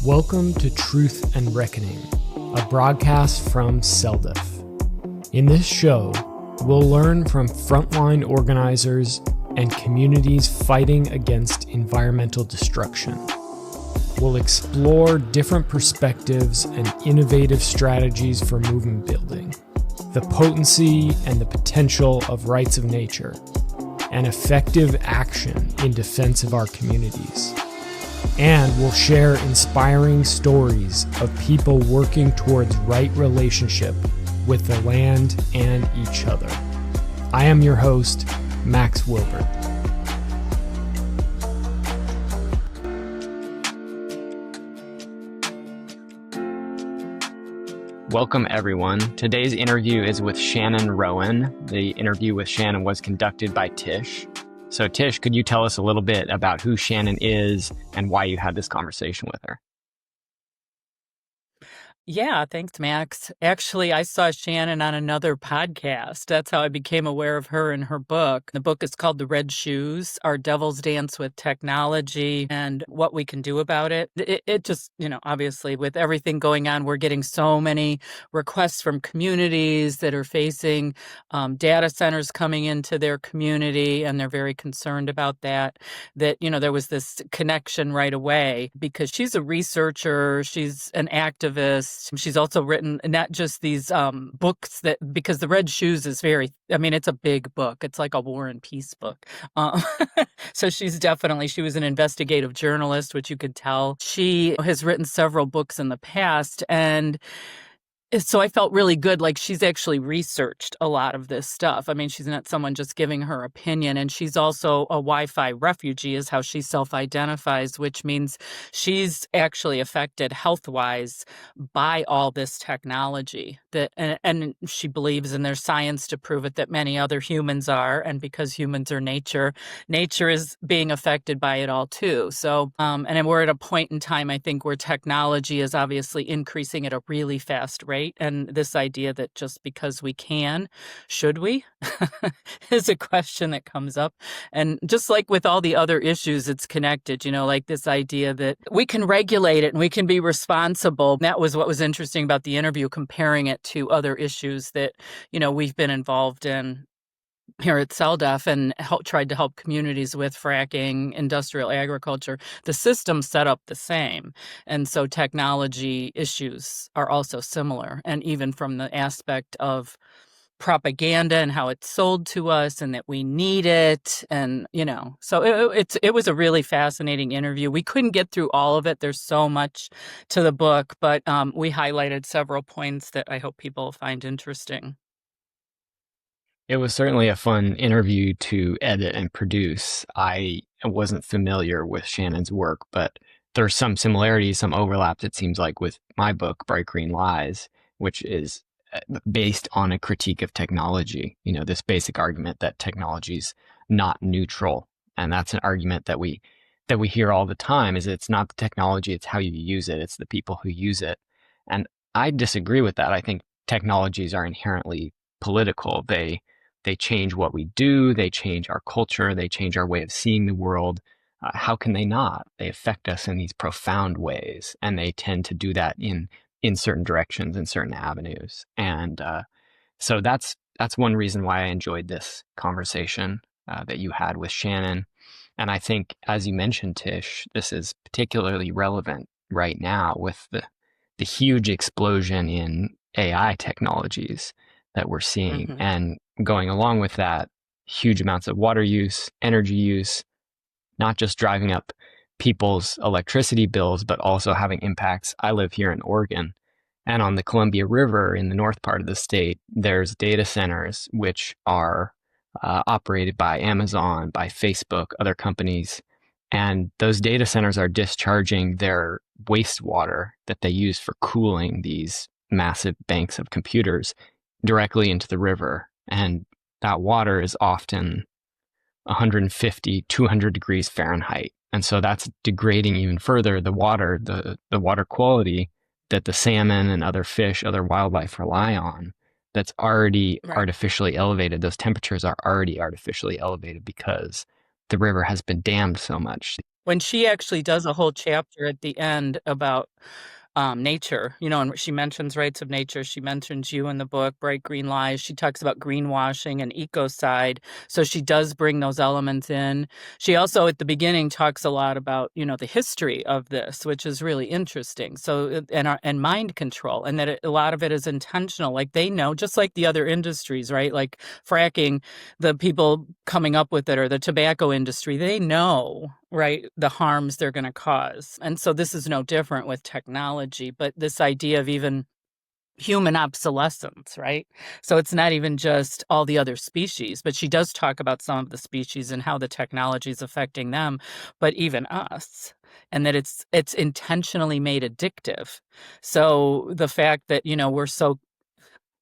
Welcome to Truth and Reckoning, a broadcast from CELDF. In this show, we'll learn from frontline organizers and communities fighting against environmental destruction. We'll explore different perspectives and innovative strategies for movement building, the potency and the potential of rights of nature, and effective action in defense of our communities. And we'll share inspiring stories of people working towards right relationship with the land and each other. I am your host, Max Wilbert. Welcome, everyone. Today's interview is with Shannon Rowan. The interview with Shannon was conducted by Tish. So Tish, could you tell us a little bit about who Shannon is and why you had this conversation with her? Yeah, thanks, Max. Actually, I saw Shannon on another podcast. That's how I became aware of her and her book. The book is called The Red Shoes, Our Devil's Dance with Technology and What We Can Do About It. It just, obviously with everything going on, we're getting so many requests from communities that are facing data centers coming into their community, and they're very concerned about that, there was this connection right away because she's a researcher, she's an activist. She's also written not just these books because The Red Shoes is it's a big book. It's like a war and peace book. So she was an investigative journalist, which you could tell. She has written several books in the past, and so I felt really good, like she's actually researched a lot of this stuff. She's not someone just giving her opinion, and she's also a Wi-Fi refugee is how she self-identifies, which means she's actually affected health-wise by all this technology. And she believes, and there's science to prove it, that many other humans are, and because humans are nature is being affected by it all too. So, and we're at a point in time, I think, where technology is obviously increasing at a really fast rate. And this idea that just because we can, should we, is a question that comes up. And just like with all the other issues, it's connected, like this idea that we can regulate it and we can be responsible. That was what was interesting about the interview, comparing it to other issues that, we've been involved in here at CELDF and tried to help communities with fracking, industrial agriculture. The system's set up the same. And so technology issues are also similar. And even from the aspect of propaganda and how it's sold to us and that we need it. And, so it was a really fascinating interview. We couldn't get through all of it. There's so much to the book, but we highlighted several points that I hope people find interesting. It was certainly a fun interview to edit and produce. I wasn't familiar with Shannon's work, but there's some similarities, some overlaps, it seems like, with my book, Bright Green Lies, which is based on a critique of technology. This basic argument that technology's not neutral. And that's an argument that we hear all the time, is it's not the technology, it's how you use it. It's the people who use it. And I disagree with that. I think technologies are inherently political. They change what we do, they change our culture, they change our way of seeing the world. How can they not? They affect us in these profound ways, and they tend to do that in certain directions, in certain avenues. And so that's one reason why I enjoyed this conversation that you had with Shannon. And I think, as you mentioned, Tish, this is particularly relevant right now with the huge explosion in AI technologies that we're seeing. Mm-hmm. And going along with that, huge amounts of water use, energy use, not just driving up people's electricity bills, but also having impacts. I live here in Oregon, and on the Columbia River in the north part of the state, there's data centers which are operated by Amazon, by Facebook, other companies. And those data centers are discharging their wastewater that they use for cooling these massive banks of computers directly into the river. And that water is often 150, 200 degrees Fahrenheit. And so that's degrading even further the water, the water quality that the salmon and other fish, other wildlife rely on, that's already artificially elevated. Those temperatures are already artificially elevated because the river has been dammed so much. When she actually does a whole chapter at the end about nature, and she mentions rights of nature. She mentions you in the book, Bright Green Lies. She talks about greenwashing and ecocide. So she does bring those elements in. She also, at the beginning, talks a lot about, the history of this, which is really interesting. So, and mind control, and that a lot of it is intentional. Like they know, just like the other industries, right? Like fracking, the people coming up with it, or the tobacco industry, they know, right, the harms they're going to cause. And so this is no different with technology, but this idea of even human obsolescence, right? So it's not even just all the other species, but she does talk about some of the species and how the technology is affecting them, but even us. And that it's intentionally made addictive. So the fact that, we're so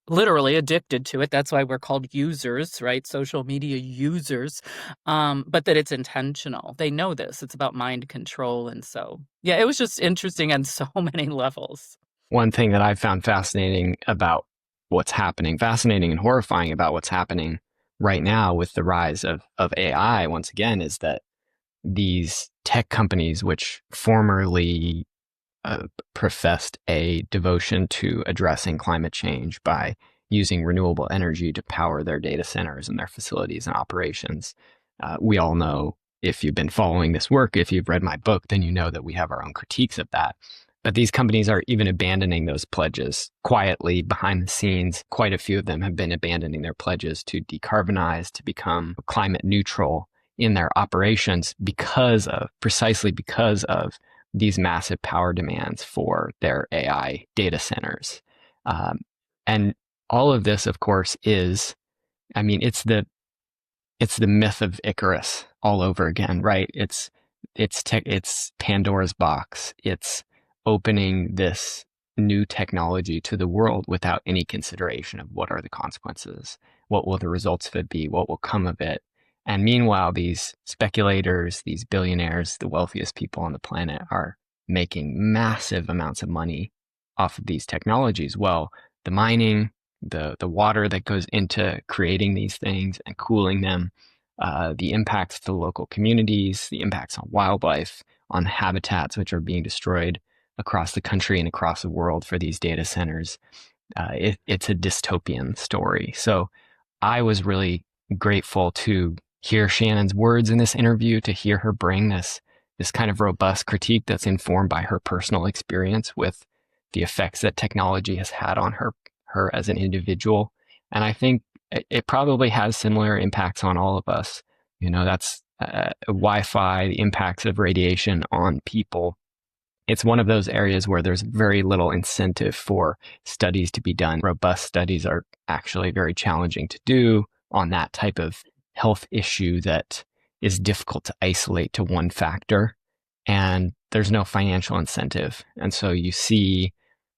literally addicted to it. That's why we're called users, right? Social media users. But that it's intentional. They know this. It's about mind control. And so, yeah, it was just interesting on so many levels. One thing that I found fascinating about what's happening, fascinating and horrifying about what's happening right now with the rise of AI, once again, is that these tech companies, which formerly professed a devotion to addressing climate change by using renewable energy to power their data centers and their facilities and operations. We all know, if you've been following this work, if you've read my book, then you know that we have our own critiques of that. But these companies are even abandoning those pledges quietly behind the scenes. Quite a few of them have been abandoning their pledges to decarbonize, to become climate neutral in their operations precisely because of these massive power demands for their AI data centers. And all of this, of course, it's the myth of Icarus all over again, right? It's Pandora's box. It's opening this new technology to the world without any consideration of what are the consequences, what will the results of it be, what will come of it. And meanwhile, these speculators, these billionaires, the wealthiest people on the planet are making massive amounts of money off of these technologies. Well, the mining, the water that goes into creating these things and cooling them, the impacts to local communities, the impacts on wildlife, on habitats which are being destroyed across the country and across the world for these data centers. It's a dystopian story. So I was really grateful to hear Shannon's words in this interview, to hear her bring this kind of robust critique that's informed by her personal experience with the effects that technology has had on her as an individual. And I think it probably has similar impacts on all of us. That's Wi-Fi, the impacts of radiation on people. It's one of those areas where there's very little incentive for studies to be done. Robust studies are actually very challenging to do on that type of health issue that is difficult to isolate to one factor, and there's no financial incentive. And so you see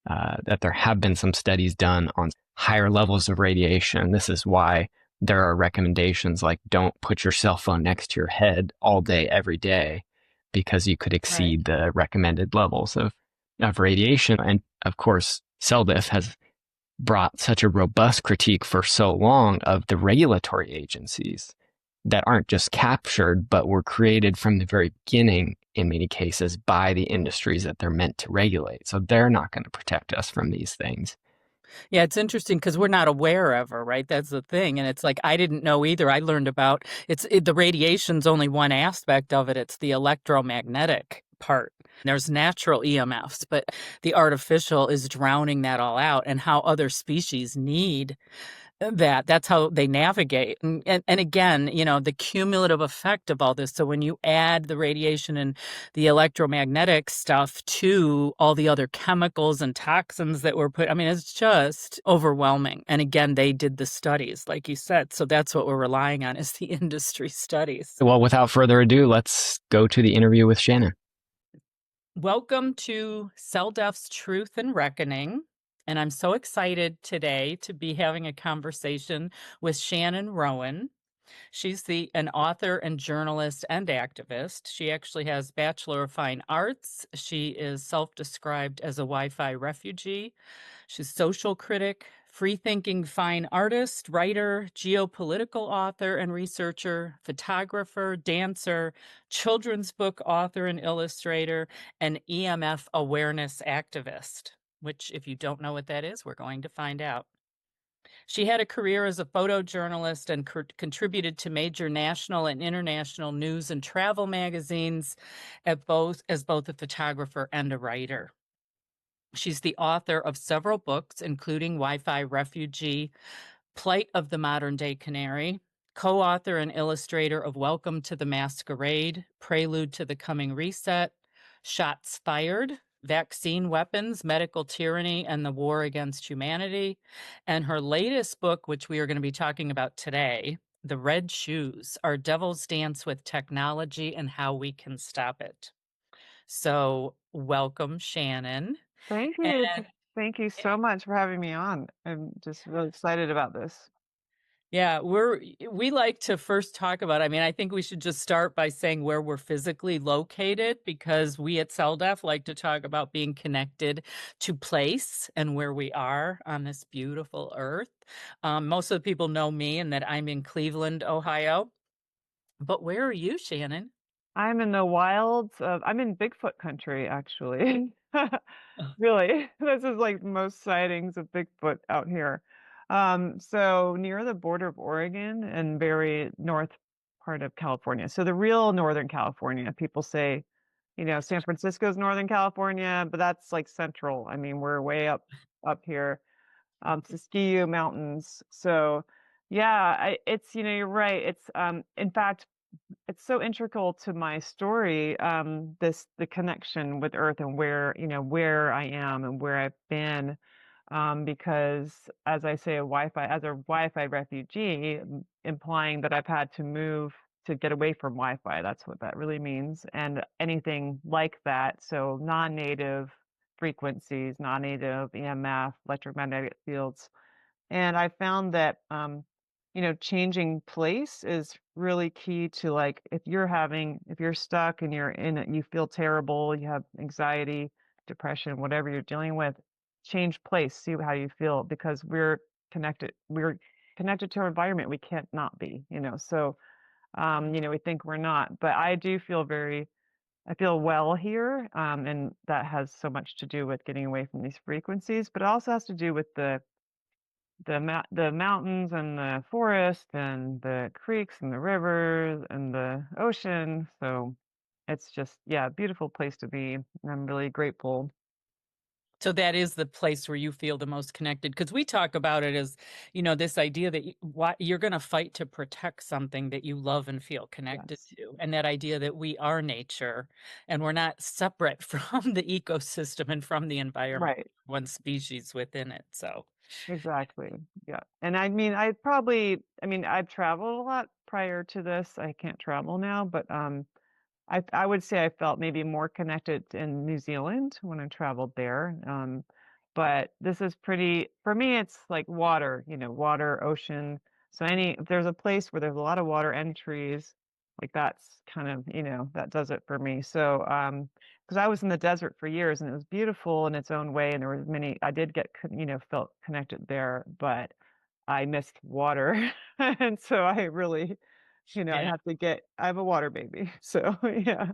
that there have been some studies done on higher levels of radiation. This is why there are recommendations like don't put your cell phone next to your head all day, every day, because you could exceed the recommended levels of radiation. And of course, CELDF has brought such a robust critique for so long of the regulatory agencies that aren't just captured, but were created from the very beginning, in many cases, by the industries that they're meant to regulate. So they're not going to protect us from these things. Yeah, it's interesting because we're not aware of her, right? That's the thing. And it's like, I didn't know either. I learned about the radiation's only one aspect of it. It's the electromagnetic part. There's natural EMFs, but the artificial is drowning that all out, and how other species need that's how they navigate. And again, the cumulative effect of all this. So when you add the radiation and the electromagnetic stuff to all the other chemicals and toxins that were put, it's just overwhelming. And again, they did the studies, like you said. So that's what we're relying on, is the industry studies. Well, without further ado, let's go to the interview with Shannon. Welcome to CELDF's Truth and Reckoning. And I'm so excited today to be having a conversation with Shannon Rowan. She's an author and journalist and activist. She actually has Bachelor of Fine Arts. She is self-described as a Wi-Fi refugee. She's social critic, free-thinking fine artist, writer, geopolitical author and researcher, photographer, dancer, children's book author and illustrator, and EMF awareness activist, which if you don't know what that is, we're going to find out. She had a career as a photojournalist and contributed to major national and international news and travel magazines as both a photographer and a writer. She's the author of several books, including Wi-Fi Refugee, Plight of the Modern Day Canary, co-author and illustrator of Welcome to the Masquerade, Prelude to the Coming Reset, Shots Fired, Vaccine Weapons, Medical Tyranny, and the War Against Humanity, and her latest book, which we are going to be talking about today, The Red Shoes, Our Devil's Dance with Technology and How We Can Stop It. So welcome, Shannon. Thank you. And Thank you so much for having me on. I'm just really excited about this. yeah, we like to first talk about, I think we should just start by saying where we're physically located, because we at CELDF like to talk about being connected to place and where we are on this beautiful earth. Most of the people know me and that I'm in Cleveland, Ohio. But where are you, Shannon? I'm in the wilds I'm in Bigfoot country, actually. Really, this is like most sightings of Bigfoot out here. So near the border of Oregon and very north part of California. So the real Northern California, people say, San Francisco's Northern California, but that's like central. I mean, we're way up here, Siskiyou Mountains. So yeah, it's, you're right. It's, in fact, it's so integral to my story, the connection with Earth and where I am and where I've been, because as I say, as a Wi-Fi refugee, implying that I've had to move to get away from Wi-Fi. That's what that really means, and anything like that. So non-native frequencies, non-native EMF, electromagnetic fields. And I found that, changing place is really key to, like, if you're stuck and you're in it, you feel terrible, you have anxiety, depression, whatever you're dealing with, change place, see how you feel, because we're connected to our environment. We can't not be, so, we think we're not, but I feel well here. And that has so much to do with getting away from these frequencies, but it also has to do with the mountains and the forest and the creeks and the rivers and the ocean. So it's just, yeah, a beautiful place to be. I'm really grateful. So that is the place where you feel the most connected, because we talk about it as, this idea that you're going to fight to protect something that you love and feel connected Yes. to. And that idea that we are nature and we're not separate from the ecosystem and from the environment, Right. one species within it. So Exactly. Yeah. And I've traveled a lot prior to this. I can't travel now, but I would say I felt maybe more connected in New Zealand when I traveled there. But this is for me, it's like water, water, ocean. So if there's a place where there's a lot of water and trees, like that's kind of, that does it for me. So, because I was in the desert for years and it was beautiful in its own way. And there were I did felt connected there, but I missed water. And so I really, yeah. I have a water baby. So yeah.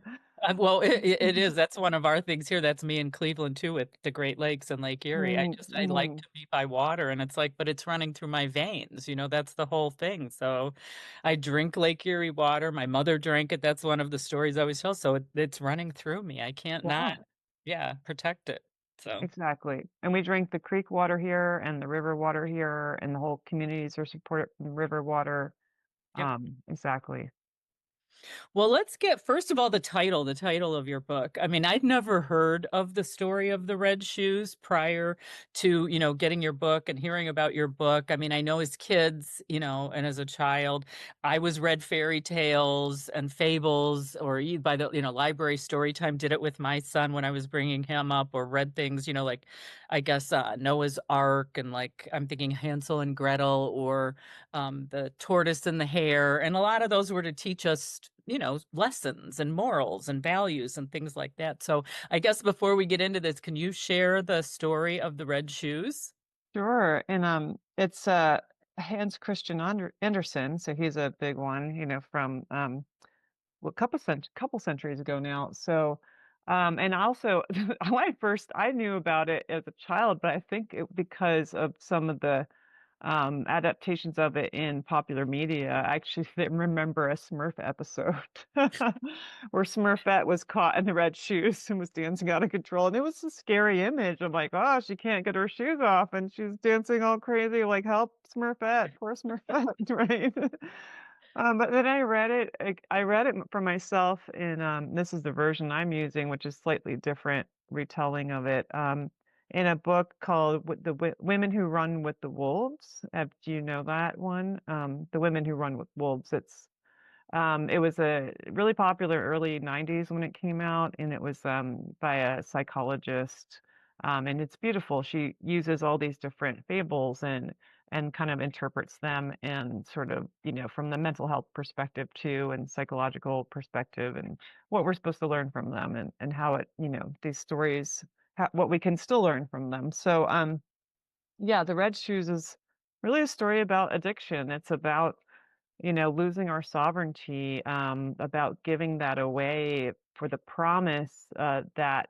Well, it is. That's one of our things here. That's me in Cleveland too, with the Great Lakes and Lake Erie. I like Mm-hmm. to be by water, and it's like, but it's running through my veins. That's the whole thing. So, I drink Lake Erie water. My mother drank it. That's one of the stories I always tell. So it's running through me. I can't Yeah, not, yeah, protect it. So exactly. And we drink the creek water here and the river water here, and the whole communities are supported from river water. yep. Exactly. Well, let's get first of all the title of your book. I'd never heard of the story of the red shoes prior to, getting your book and hearing about your book. I know as kids, and as a child, I was read fairy tales and fables, or by the, library story time, did it with my son when I was bringing him up, or read things, like, I guess, Noah's Ark, and like, I'm thinking Hansel and Gretel, or the tortoise and the hare. And a lot of those were to teach us, lessons and morals and values and things like that. So I guess before we get into this, can you share the story of the red shoes? Sure. And it's Hans Christian Andersen, so he's a big one, from well, couple centuries ago now. So, and also I knew about it as a child, but I think because of some of the adaptations of it in popular media, I actually remember a Smurf episode where Smurfette was caught in the red shoes and was dancing out of control. And it was a scary image of like, oh, she can't get her shoes off and she's dancing all crazy, like, help Smurfette, poor Smurfette, right? But then I read it for myself in, this is the version I'm using, which is slightly different retelling of it. In a book called Women Who Run with the Wolves. Do you know that one? The Women Who Run with Wolves. It was a really popular early 90s when it came out, and it was by a psychologist. And it's beautiful. She uses all these different fables and kind of interprets them and sort of, from the mental health perspective too, and psychological perspective, and what we're supposed to learn from them, and how it, these stories, what we can still learn from them. So, yeah, The Red Shoes is really a story about addiction. It's about, losing our sovereignty, about giving that away for the promise that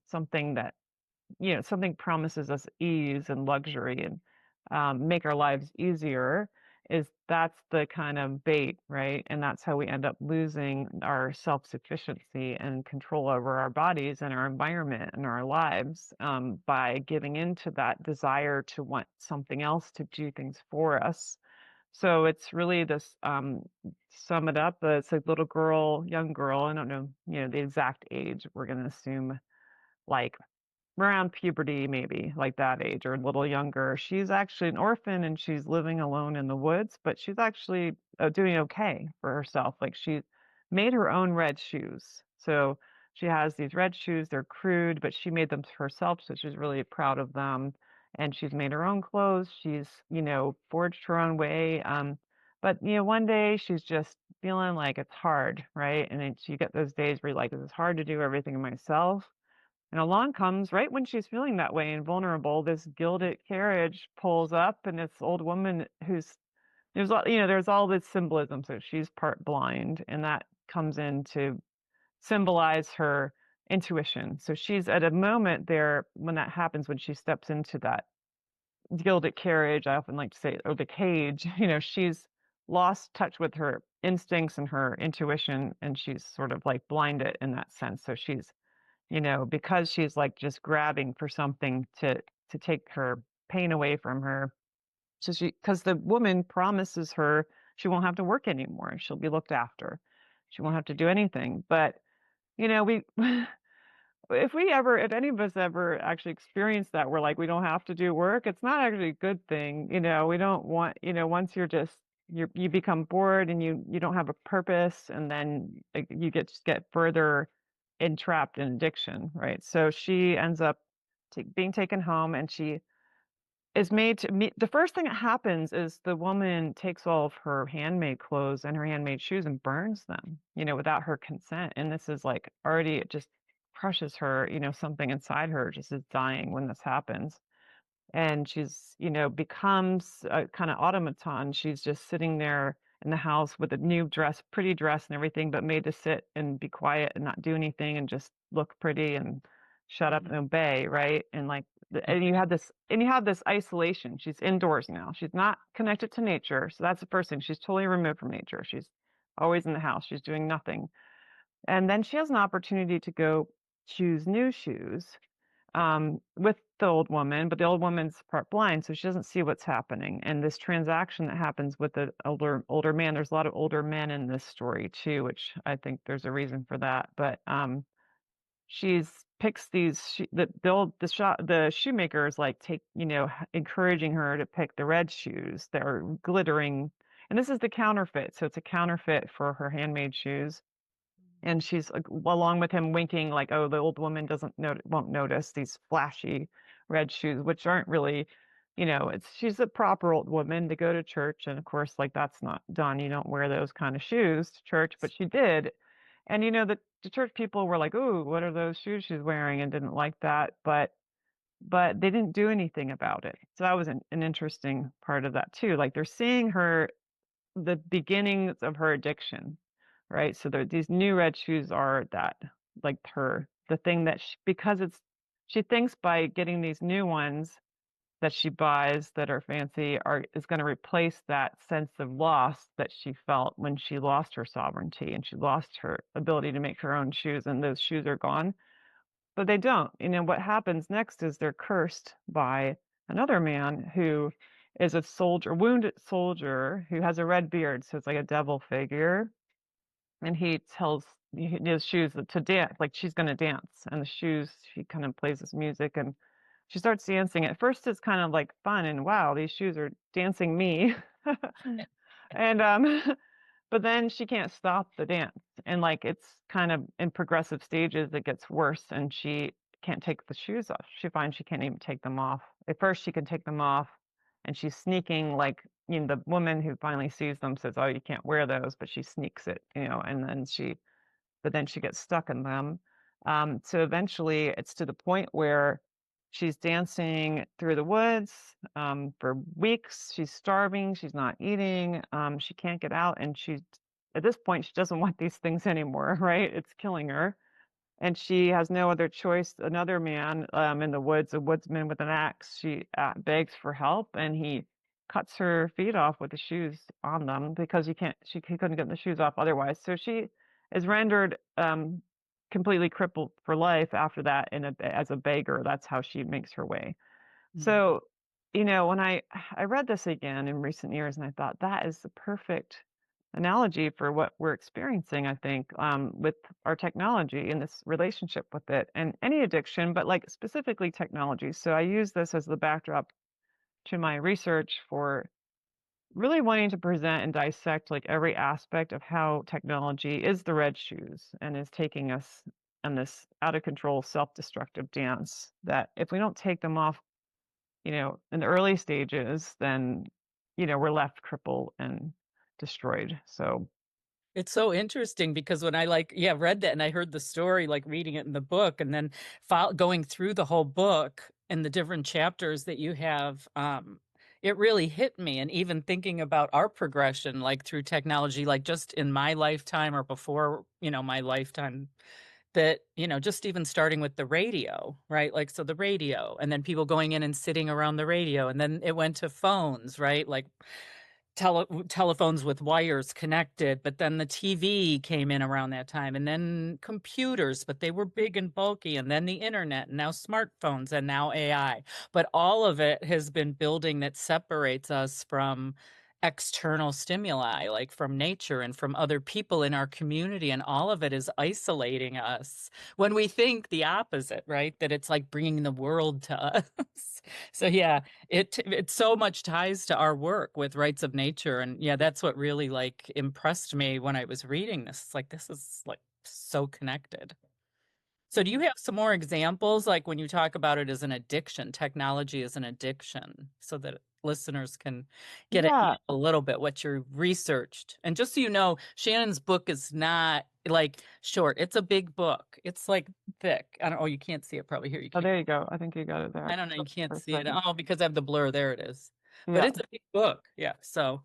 something promises us ease and luxury and make our lives easier. That's the kind of bait, right? And that's how we end up losing our self-sufficiency and control over our bodies and our environment and our lives, by giving into that desire to want something else to do things for us. So it's really this, sum it up, it's a little girl, young girl, I don't know, the exact age. We're going to assume like around puberty, maybe like that age or a little younger. She's actually an orphan and she's living alone in the woods, but she's actually doing okay for herself. Like, she made her own red shoes. So she has these red shoes. They're crude, but she made them herself. So she's really proud of them. And she's made her own clothes. She's, forged her own way. But one day she's just feeling like it's hard, right? And then you get those days where you're like, it's hard to do everything myself. And along comes, right when she's feeling that way and vulnerable, this gilded carriage pulls up, and this old woman who's there's all this symbolism. So she's part blind, and that comes in to symbolize her intuition. So she's at a moment there when that happens, when she steps into that gilded carriage, I often like to say, or the cage, she's lost touch with her instincts and her intuition, and she's sort of like blinded in that sense. So she's, because she's like just grabbing for something to take her pain away from her. So because the woman promises her she won't have to work anymore, she'll be looked after, she won't have to do anything. But we if any of us ever actually experience that, we're like, we don't have to do work, it's not actually a good thing. We don't want, once you become bored and you don't have a purpose, and then like, you just get further entrapped in addiction, right? So she ends up being taken home, and she is made to meet. The first thing that happens is the woman takes all of her handmade clothes and her handmade shoes and burns them, without her consent. And this is like already, it just crushes her, something inside her just is dying when this happens. And she's, becomes a kind of automaton. She's just sitting there in the house with a new dress, pretty dress and everything, but made to sit and be quiet and not do anything and just look pretty and shut up and obey, right? And like, and you have this isolation. She's indoors now. She's not connected to nature. So that's the first thing. She's totally removed from nature. She's always in the house. She's doing nothing. And then she has an opportunity to go choose new shoes, with the old woman, but the old woman's part blind, so she doesn't see what's happening. And this transaction that happens with the older man, there's a lot of older men in this story too, which I think there's a reason for that. But she's picks the shoemaker is like encouraging her to pick the red shoes that are glittering, and this is the counterfeit, so it's a counterfeit for her handmade shoes. And she's along with him winking like, oh, the old woman won't notice these flashy red shoes, which aren't really, she's a proper old woman to go to church. And of course, like, that's not done. You don't wear those kind of shoes to church, but she did. And the church people were like, ooh, what are those shoes she's wearing? And didn't like that. But but they didn't do anything about it. So that was an interesting part of that too. Like they're seeing the beginnings of her addiction, right? So these new red shoes are that, like the thing that she thinks by getting these new ones that she buys that are fancy is going to replace that sense of loss that she felt when she lost her sovereignty and she lost her ability to make her own shoes, and those shoes are gone. But they don't. What happens next is they're cursed by another man who is a wounded soldier who has a red beard, so it's like a devil figure, and he tells his shoes to dance, like she's going to dance, and the shoes, she kind of plays this music and she starts dancing. At first it's kind of like fun and wow, these shoes are dancing me. And but then she can't stop the dance, and like it's kind of in progressive stages, it gets worse, and she can't take the shoes off. She finds she can't even take them off. At first she can take them off, and she's sneaking, like, the woman who finally sees them says, oh, you can't wear those, but she sneaks it, and then she gets stuck in them. So eventually it's to the point where she's dancing through the woods for weeks. She's starving. She's not eating. She can't get out. And at this point, she doesn't want these things anymore, right? It's killing her. And she has no other choice. Another man in the woods, a woodsman with an axe, she begs for help, and he cuts her feet off with the shoes on them because he couldn't get the shoes off otherwise. So she is rendered completely crippled for life after that as a beggar. That's how she makes her way. Mm-hmm. So, when I read this again in recent years, and I thought that is the perfect analogy for what we're experiencing, I think, with our technology and this relationship with it, and any addiction, but like specifically technology. So I use this as the backdrop to my research for really wanting to present and dissect like every aspect of how technology is the red shoes and is taking us on this out of control, self-destructive dance that if we don't take them off, in the early stages, then, we're left crippled and destroyed. So it's so interesting because when I read that and I heard the story, like reading it in the book, and then going through the whole book and the different chapters that you have, it really hit me. And even thinking about our progression, like through technology, like just in my lifetime or before, my lifetime, that, just even starting with the radio, right? Like, so the radio, and then people going in and sitting around the radio, and then it went to phones, right? Like telephones with wires connected, but then the TV came in around that time, and then computers, but they were big and bulky, and then the internet, and now smartphones, and now AI. But all of it has been building that separates us from external stimuli, like from nature and from other people in our community, and all of it is isolating us when we think the opposite, right? That it's like bringing the world to us. So yeah, it so much ties to our work with rights of nature, and yeah, that's what really like impressed me when I was reading this. It's like, this is like so connected. So do you have some more examples, like when you talk about it as an addiction, technology as an addiction, so that listeners can get a little bit what you researched? And just so you know, Shannon's book is not like short. It's a big book. It's like thick. I don't. Oh, you can't see it probably here. You can't. Oh, there you go. I think you got it there. I don't know. You can't see it. Oh, because I have the blur. There it is. Yeah. But it's a big book. Yeah. So.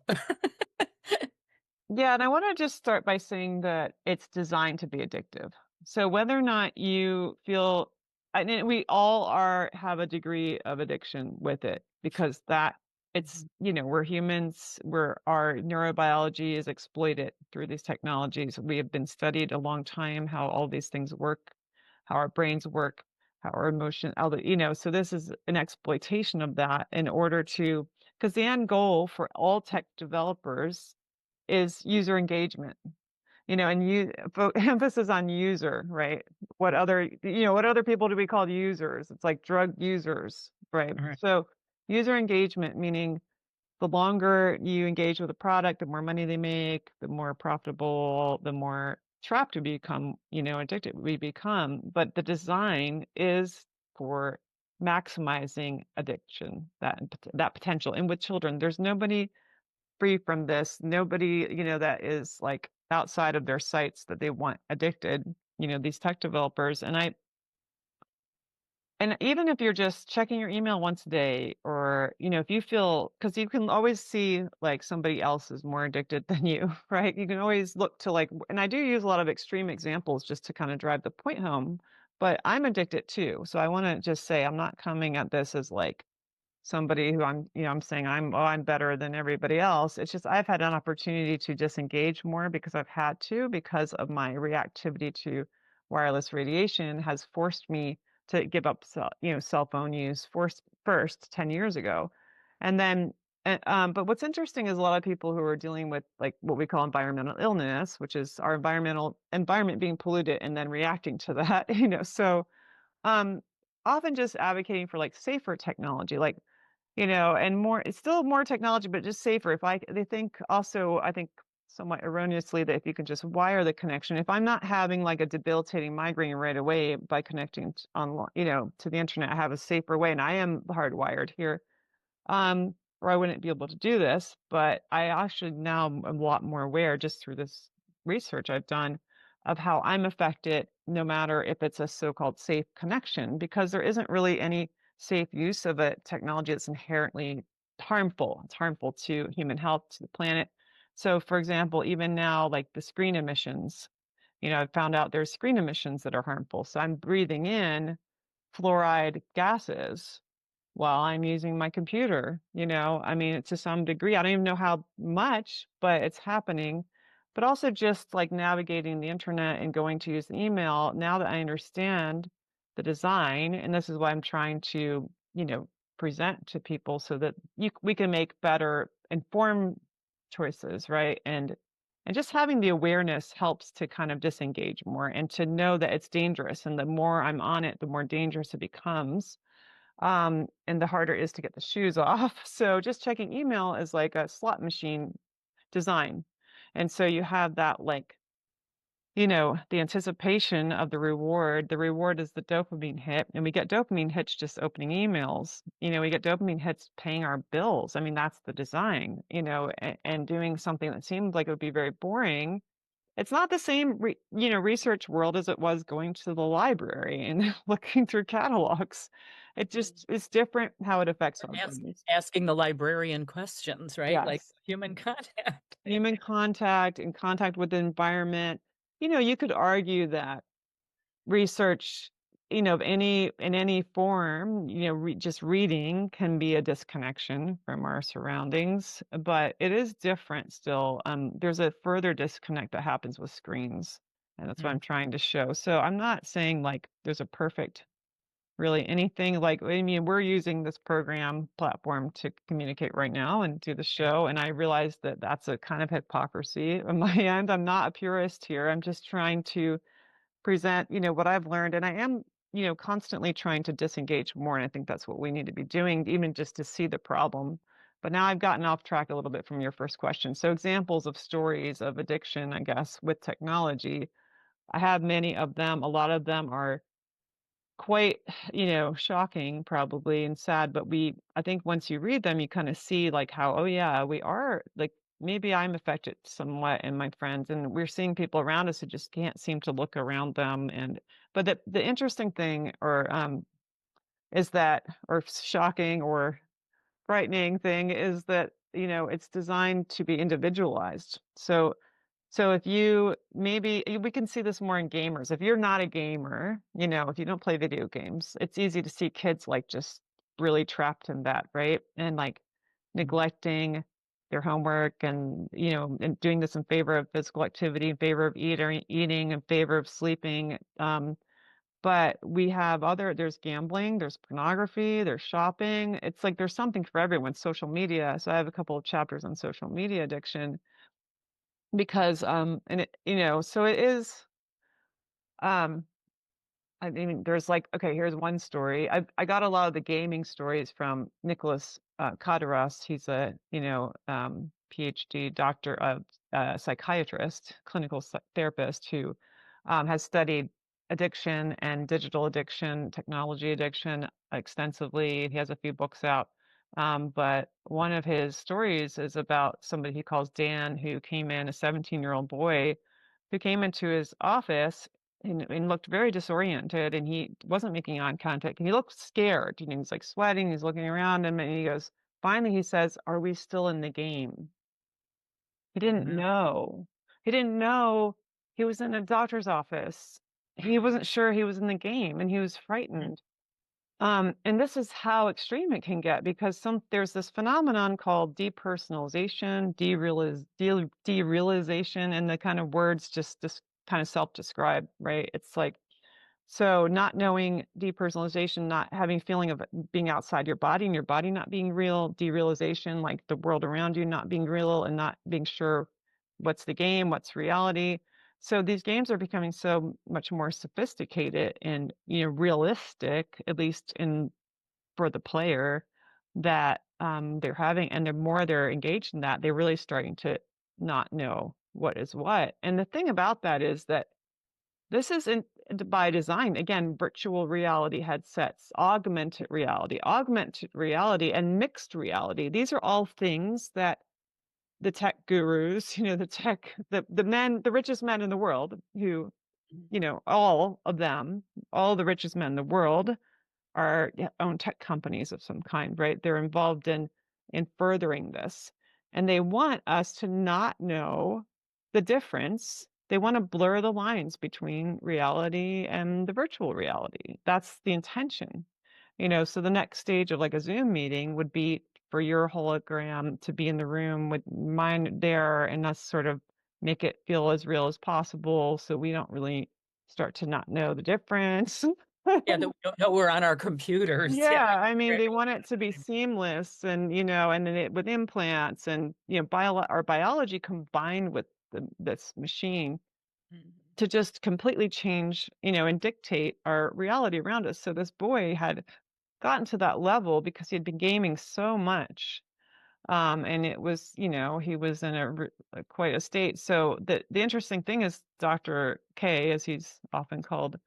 Yeah, and I want to just start by saying that it's designed to be addictive. So whether or not you feel, and we all have a degree of addiction with it, because it's, we're humans, our neurobiology is exploited through these technologies. We have been studied a long time how all these things work, how our brains work, how our emotion, so this is an exploitation of that in order to, because the end goal for all tech developers is user engagement, and emphasis on user, right? What other people do we call users? It's like drug users, right? So user engagement, meaning the longer you engage with a product, the more money they make, the more profitable, the more trapped we become, addicted we become. But the design is for maximizing addiction, that potential. And with children, there's nobody free from this. Nobody, that is like outside of their sights that they want addicted, these tech developers. And And even if you're just checking your email once a day, or, if you feel, because you can always see like somebody else is more addicted than you, right? You can always look to like, and I do use a lot of extreme examples just to kind of drive the point home, but I'm addicted too. So I want to just say, I'm not coming at this as like somebody who I'm saying I'm better than everybody else. It's just I've had an opportunity to disengage more because I've had to, because of my reactivity to wireless radiation has forced me to give up cell phone use first 10 years ago. And then but what's interesting is a lot of people who are dealing with like what we call environmental illness, which is our environment being polluted and then reacting to that, so um often just advocating for like safer technology, like and more, it's still more technology, but just safer. They think also, I think somewhat erroneously, that if you can just wire the connection, if I'm not having like a debilitating migraine right away by connecting to the internet, I have a safer way, and I am hardwired here, or I wouldn't be able to do this. But I actually now am a lot more aware just through this research I've done of how I'm affected, no matter if it's a so-called safe connection, because there isn't really any safe use of a technology that's inherently harmful. It's harmful to human health, to the planet. So, for example, even now, like the screen emissions, I've found out there's screen emissions that are harmful. So I'm breathing in fluoride gases while I'm using my computer, I mean, to some degree. I don't even know how much, but it's happening. But also just like navigating the internet and going to use the email, now that I understand the design, and this is why I'm trying to, present to people so that we can make better informed choices, right? And just having the awareness helps to kind of disengage more and to know that it's dangerous. And the more I'm on it, the more dangerous it becomes, and the harder it is to get the shoes off. So just checking email is like a slot machine design. And so you have that like, the anticipation of the reward. The reward is the dopamine hit. And we get dopamine hits just opening emails. We get dopamine hits paying our bills. I mean, that's the design, and doing something that seemed like it would be very boring. It's not the same, research world as it was going to the library and looking through catalogs. It just it's different how it affects our brains. Asking the librarian questions, right? Like Yes, human contact. human contact and contact with the environment. You could argue that research, of in any form, just reading can be a disconnection from our surroundings, but it is different still. There's a further disconnect that happens with screens, and that's what I'm trying to show. So I'm not saying like there's a perfect, really anything. Like, I mean, we're using this program platform to communicate right now and do the show, and I realize that that's a kind of hypocrisy on my end. I'm not a purist here. I'm just trying to present, what I've learned. And I am, constantly trying to disengage more. And I think that's what we need to be doing, even just to see the problem. But now I've gotten off track a little bit from your first question. So examples of stories of addiction, I guess, with technology, I have many of them. A lot of them are quite, shocking probably and sad, but I think once you read them, you kind of see like how, oh yeah, we are like, maybe I'm affected somewhat and my friends, and we're seeing people around us who just can't seem to look around them. But the interesting thing, is that, or shocking or frightening thing, is that, it's designed to be individualized. So if we can see this more in gamers. If you're not a gamer, if you don't play video games, it's easy to see kids like just really trapped in that, right? And like neglecting their homework, and and doing this in favor of physical activity, in favor of eating, in favor of sleeping. But there's gambling, there's pornography, there's shopping. It's like there's something for everyone. Social media. So I have a couple of chapters on social media addiction, because and it, so it is, um I mean, there's like, okay, here's one story. I got a lot of the gaming stories from Nicholas Kadaras. He's a PhD doctor of psychiatrist, therapist, who has studied addiction and digital addiction, technology addiction extensively. He has a few books out. But one of his stories is about somebody he calls Dan, who came in, a 17-year-old boy who came into his office and looked very disoriented, and he wasn't making eye contact, and he looked scared. He's like sweating, he's looking around him, and he goes, finally he says, "Are we still in the game?" He didn't Wow. know. He didn't know he was in a doctor's office. He wasn't sure he was in the game, and he was frightened. And this is how extreme it can get, because there's this phenomenon called depersonalization, derealization, and the kind of words just kind of self-describe, right? It's like, so not knowing, depersonalization, not having feeling of being outside your body and your body not being real, derealization, like the world around you not being real and not being sure what's the game, what's reality. So these games are becoming so much more sophisticated and, realistic, at least in for the player, that they're having, and the more they're engaged in that, they're really starting to not know what is what. And the thing about that is that this isn't by design. Again, virtual reality headsets, augmented reality, and mixed reality. These are all things that the tech gurus, the richest men in the world, who, all of them, all the richest men in the world are own tech companies of some kind, right? They're involved in furthering this, and they want us to not know the difference. They want to blur the lines between reality and the virtual reality. That's the intention. So the next stage of like a Zoom meeting would be for your hologram to be in the room with mine there, and us sort of make it feel as real as possible, so we don't really start to not know the difference. Yeah, that we don't know we're on our computers. Yeah. Yeah, I mean, they want it to be seamless, and and then with implants, and our biology combined with this machine Mhm. to just completely change, and dictate our reality around us. So this boy had gotten to that level because he had been gaming so much. And it was, he was in quite a state. So the interesting thing is Dr. K, as he's often called,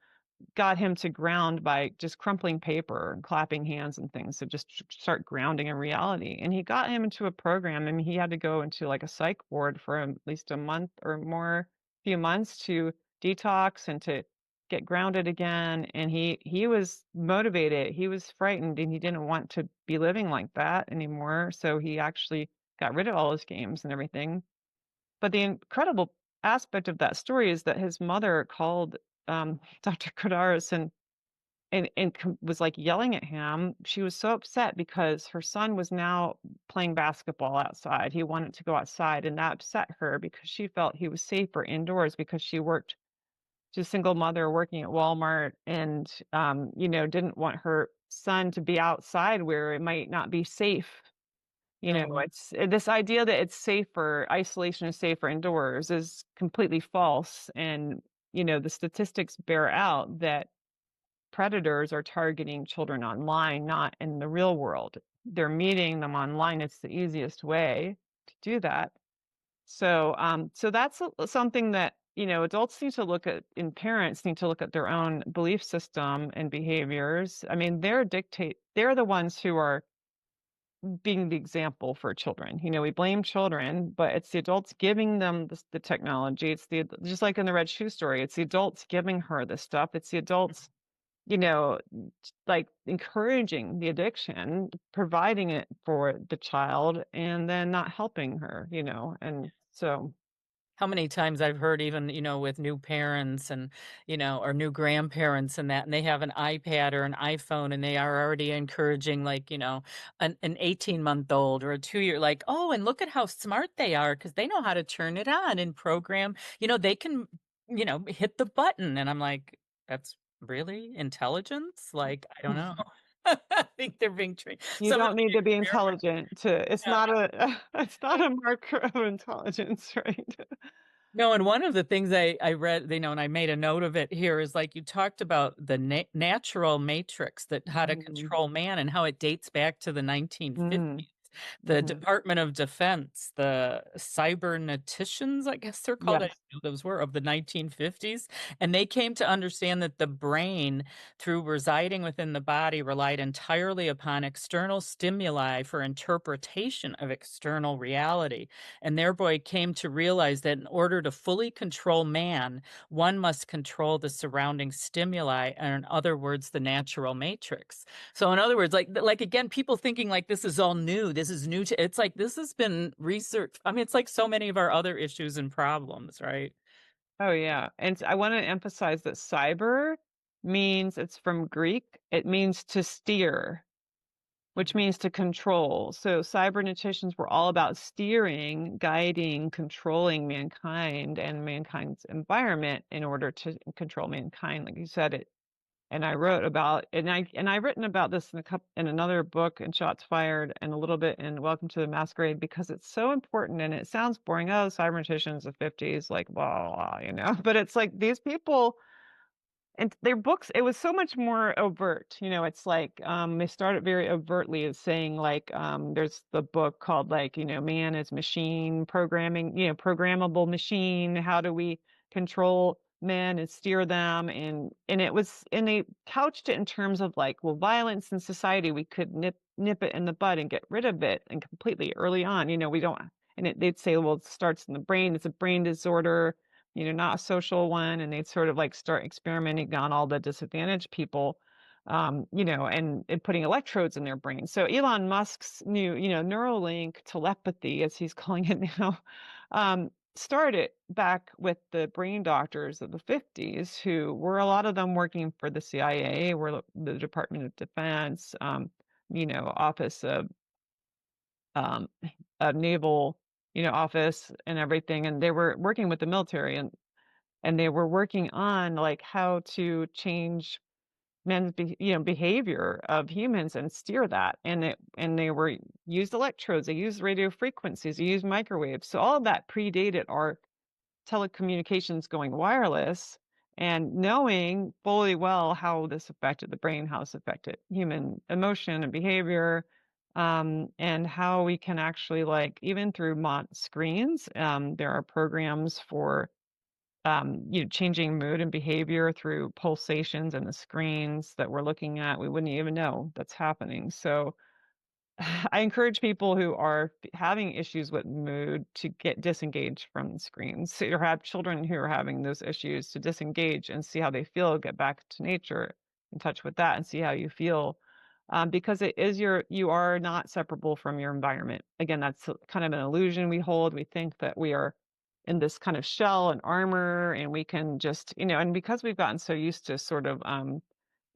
got him to ground by just crumpling paper and clapping hands and things. So just start grounding in reality. And he got him into a program. I mean, he had to go into like a psych ward for at least a month or more, few months, to detox and to get grounded again. And he was motivated. He was frightened, and he didn't want to be living like that anymore. So he actually got rid of all his games and everything. But the incredible aspect of that story is that his mother called Dr. Kodaris and was like yelling at him. She was so upset because her son was now playing basketball outside. He wanted to go outside, and that upset her because she felt he was safer indoors, because she worked, she's a single mother working at Walmart, and didn't want her son to be outside where it might not be safe. No. It's this idea that it's safer, isolation is safer indoors, is completely false. And, the statistics bear out that predators are targeting children online, not in the real world. They're meeting them online. It's the easiest way to do that. So that's something that, adults need to look at, and parents need to look at their own belief system and behaviors. I mean, they're the ones who are being the example for children. We blame children, but it's the adults giving them the technology. It's just like in the red shoe story, it's the adults giving her the stuff. It's the adults, you know, like encouraging the addiction, providing it for the child, and then not helping her, and so. How many times I've heard, even, with new parents and, or new grandparents and that, and they have an iPad or an iPhone, and they are already encouraging, like, an 18-month-old or a 2-year, like, oh, and look at how smart they are, because they know how to turn it on and program, they can, hit the button. And I'm like, that's really intelligence? Like, I don't know. I think they're being trained. You Some of don't need to be the intelligent to, it's no. not a it's not a marker of intelligence, right? No, and one of the things I read, and I made a note of it here, is like you talked about the natural matrix, that how to Mm, control man, and how it dates back to the 1950s. mm. the Mhm. Department of Defense, the cyberneticians, I guess they're called. I Yes. didn't know those were of the 1950s. And they came to understand that the brain, through residing within the body, relied entirely upon external stimuli for interpretation of external reality. And thereby came to realize that in order to fully control man, one must control the surrounding stimuli, and in other words, the natural matrix. So in other words, like again, people thinking like this is all new. This is new to it's like this has been researched. I mean, it's like so many of our other issues and problems, right? Oh, yeah. And I want to emphasize that cyber means it's from Greek. It means to steer, which means to control. So cyberneticians were all about steering, guiding, controlling mankind and mankind's environment in order to control mankind. Like you said, it and I wrote about I've written about this in another book in Shots Fired and a little bit in Welcome to the Masquerade because it's so important and it sounds boring. Oh, cyberneticians of 50s, like blah, blah, blah. But it's like these people and their books, it was so much more overt. It's like they started very overtly as saying like there's the book called like, Man is Machine Programming, Programmable Machine. How do we control men and steer them? And they couched it in terms of like, well, violence in society, we could nip it in the bud and get rid of it and completely early on. We don't they'd say, well, it starts in the brain, it's a brain disorder, not a social one. And they'd sort of like start experimenting on all the disadvantaged people, and putting electrodes in their brain. So Elon Musk's new, Neuralink telepathy, as he's calling it now, started back with the brain doctors of the 50s, who were a lot of them working for the CIA, were the Department of Defense, Office um, of Naval, office and everything. And they were working with the military and they were working on like how to change behavior of humans and steer that. And they were used electrodes, they used radio frequencies, they used microwaves. So all of that predated our telecommunications going wireless, and knowing fully well how this affected the brain, how this affected human emotion and behavior, and how we can actually, like, even through screens, there are programs for changing mood and behavior through pulsations in the screens that we're looking at. We wouldn't even know that's happening. So I encourage people who are having issues with mood to get disengaged from the screens, so, or have children who are having those issues to disengage and see how they feel, get back to nature, in touch with that, and see how you feel. Because you are not separable from your environment. Again, that's kind of an illusion we hold. We think that we are in this kind of shell and armor, and we can just, and because we've gotten so used to sort of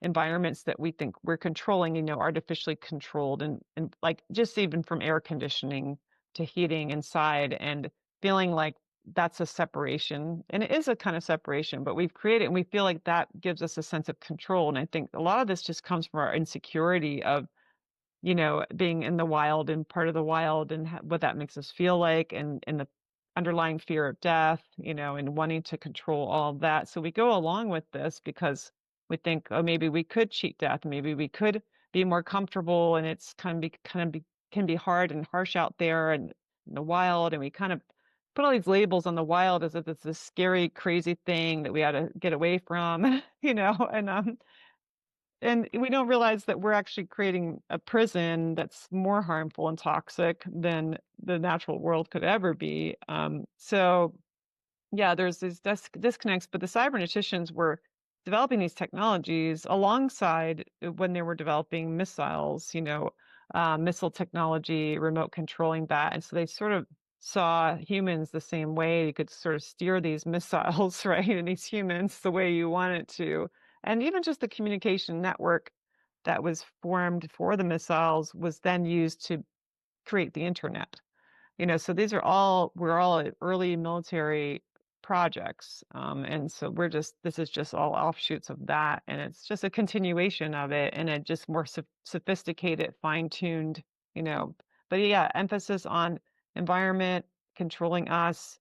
environments that we think we're controlling, artificially controlled, and like just even from air conditioning to heating inside, and feeling like that's a separation. And it is a kind of separation, but we've created, and we feel like that gives us a sense of control. And I think a lot of this just comes from our insecurity of, being in the wild and part of the wild, and what that makes us feel like, and the underlying fear of death, and wanting to control all of that. So we go along with this because we think, oh, maybe we could cheat death, maybe we could be more comfortable, and it's can be hard and harsh out there and in the wild, and we kind of put all these labels on the wild as if it's this scary, crazy thing that we ought to get away from, and we don't realize that we're actually creating a prison that's more harmful and toxic than the natural world could ever be. So yeah, there's these disconnects, but the cyberneticians were developing these technologies alongside when they were developing missiles, missile technology, remote controlling that. And so they sort of saw humans the same way. You could sort of steer these missiles, right, and these humans the way you want it to. And even just the communication network that was formed for the missiles was then used to create the internet. So we're all early military projects. And so this is just all offshoots of that. And it's just a continuation of it, and it just more sophisticated, fine-tuned, but yeah, emphasis on environment, controlling us,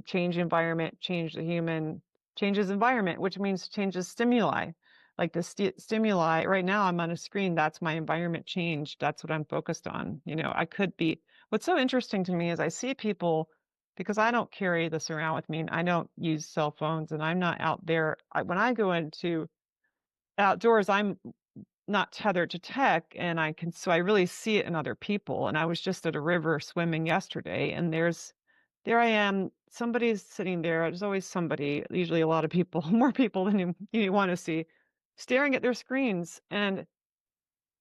change environment, change the human, changes environment, which means changes stimuli. like the stimuli. Right now I'm on a screen. That's my environment change. That's what I'm focused on. I could be, what's so interesting to me is I see people, because I don't carry this around with me and I don't use cell phones and I'm not out there. When I go into outdoors, I'm not tethered to tech and so I really see it in other people. And I was just at a river swimming yesterday and there I am, somebody's sitting there. There's always somebody, usually a lot of people, more people than you want to see, staring at their screens. And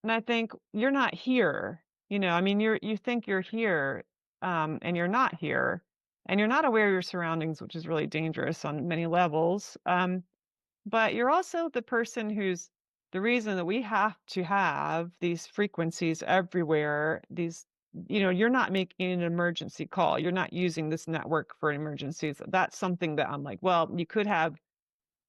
I think you're not here. I mean, you think you're here, and you're not here, and you're not aware of your surroundings, which is really dangerous on many levels. But you're also the person who's the reason that we have to have these frequencies everywhere. You're not making an emergency call. You're not using this network for emergencies. That's something that I'm like, well, you could have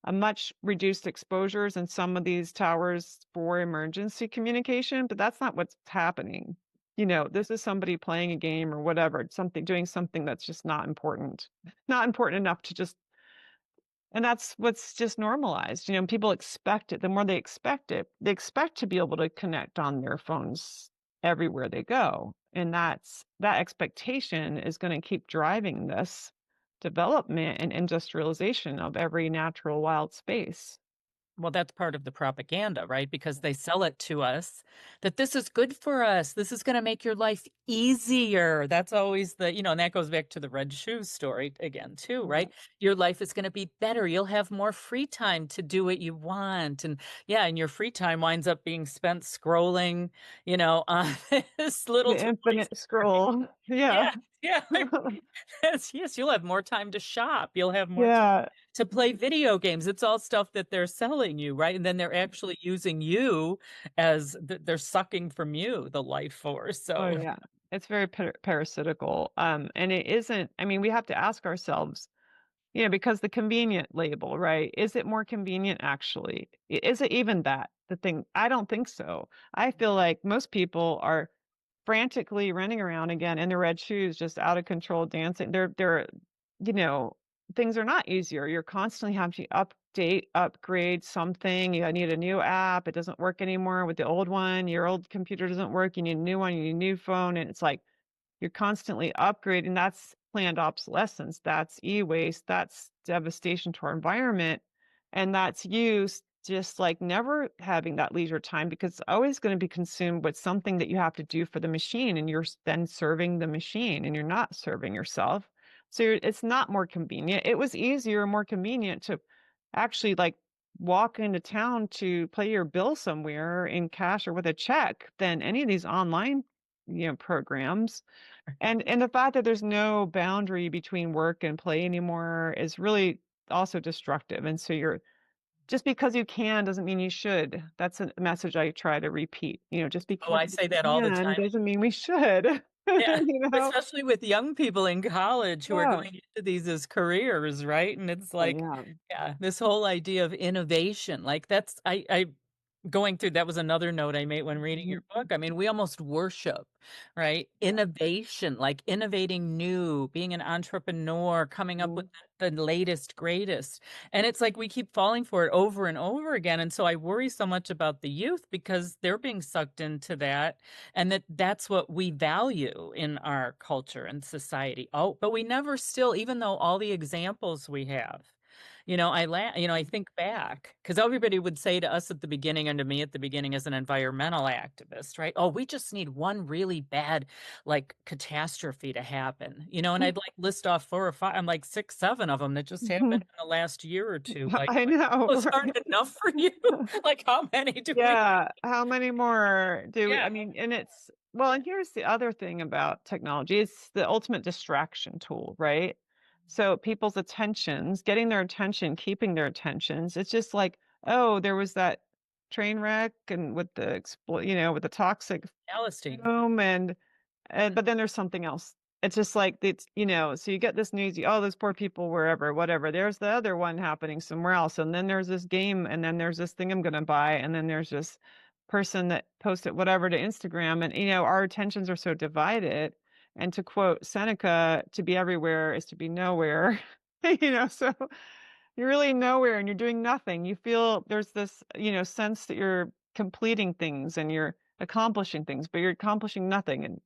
a much reduced exposures in some of these towers for emergency communication, but that's not what's happening. This is somebody playing a game or whatever, doing something that's just not important, not important enough to just, and that's what's just normalized. People expect it. The more they expect it, they expect to be able to connect on their phones everywhere they go. And that expectation is going to keep driving this development and industrialization of every natural wild space. Well, that's part of the propaganda, right? Because they sell it to us that this is good for us. This is going to make your life easier. That's always and that goes back to the red shoes story again, too, right? Your life is going to be better. You'll have more free time to do what you want. And your free time winds up being spent scrolling, on this little The infinite scroll. Yeah. Yeah. Yes, you'll have more time to shop. You'll have more Yeah. to play video games. It's all stuff that they're selling you, right? And then they're actually using you as they're sucking from you the life force. So Oh yeah, it's very parasitical. And it isn't. I mean, we have to ask ourselves, because the convenient label, right? Is it more convenient actually? Is it even that the thing? I don't think so. I feel like most people are frantically running around again in their red shoes, just out of control, dancing. You know, things are not easier. You're constantly having to update, upgrade something. You need a new app. It doesn't work anymore with the old one. Your old computer doesn't work. You need a new one. You need a new phone. And it's like you're constantly upgrading. That's planned obsolescence. That's e-waste. That's devastation to our environment. And that's use just like never having that leisure time because it's always going to be consumed with something that you have to do for the machine. And you're then serving the machine and you're not serving yourself. So it's not more convenient. It was easier, more convenient to actually like walk into town to pay your bill somewhere in cash or with a check than any of these online, programs. And the fact that there's no boundary between work and play anymore is really also destructive. And so just because you can doesn't mean you should. That's a message I try to repeat. Just because I say that all the can time. doesn't mean we should. Yeah, especially with young people in college who are Yeah. going into these as careers, right? And it's like, this whole idea of innovation, like that's I going through that was another note I made when reading your book. I mean, we almost worship, right? Innovation, like innovating new, being an entrepreneur, coming up with the latest, greatest. And it's like we keep falling for it over and over again. And so I worry so much about the youth because they're being sucked into that and that's what we value in our culture and society. Oh, but we never still, even though all the examples we have. I think back because everybody would say to us at the beginning and to me at the beginning as an environmental activist, right? Oh, we just need one really bad like catastrophe to happen, and I'd like list off 4 or 5, I'm like 6, 7 of them that just happened in the last year or two. Like, I know. those aren't enough for you. Like, how many do we? Yeah. How many more do we? I mean, and and here's the other thing about technology. It's the ultimate distraction tool, right? So people's attentions, getting their attention, keeping their attentions. It's just like, oh, there was that train wreck and with the with the toxic fume and but then there's something else. It's just like so you get this news, oh, those poor people wherever, whatever. There's the other one happening somewhere else. And then there's this game, and then there's this thing I'm gonna buy, and then there's this person that posted whatever to Instagram. And our attentions are so divided. And to quote Seneca, to be everywhere is to be nowhere. So you're really nowhere and you're doing nothing. You feel there's this, sense that you're completing things and you're accomplishing things, but you're accomplishing nothing and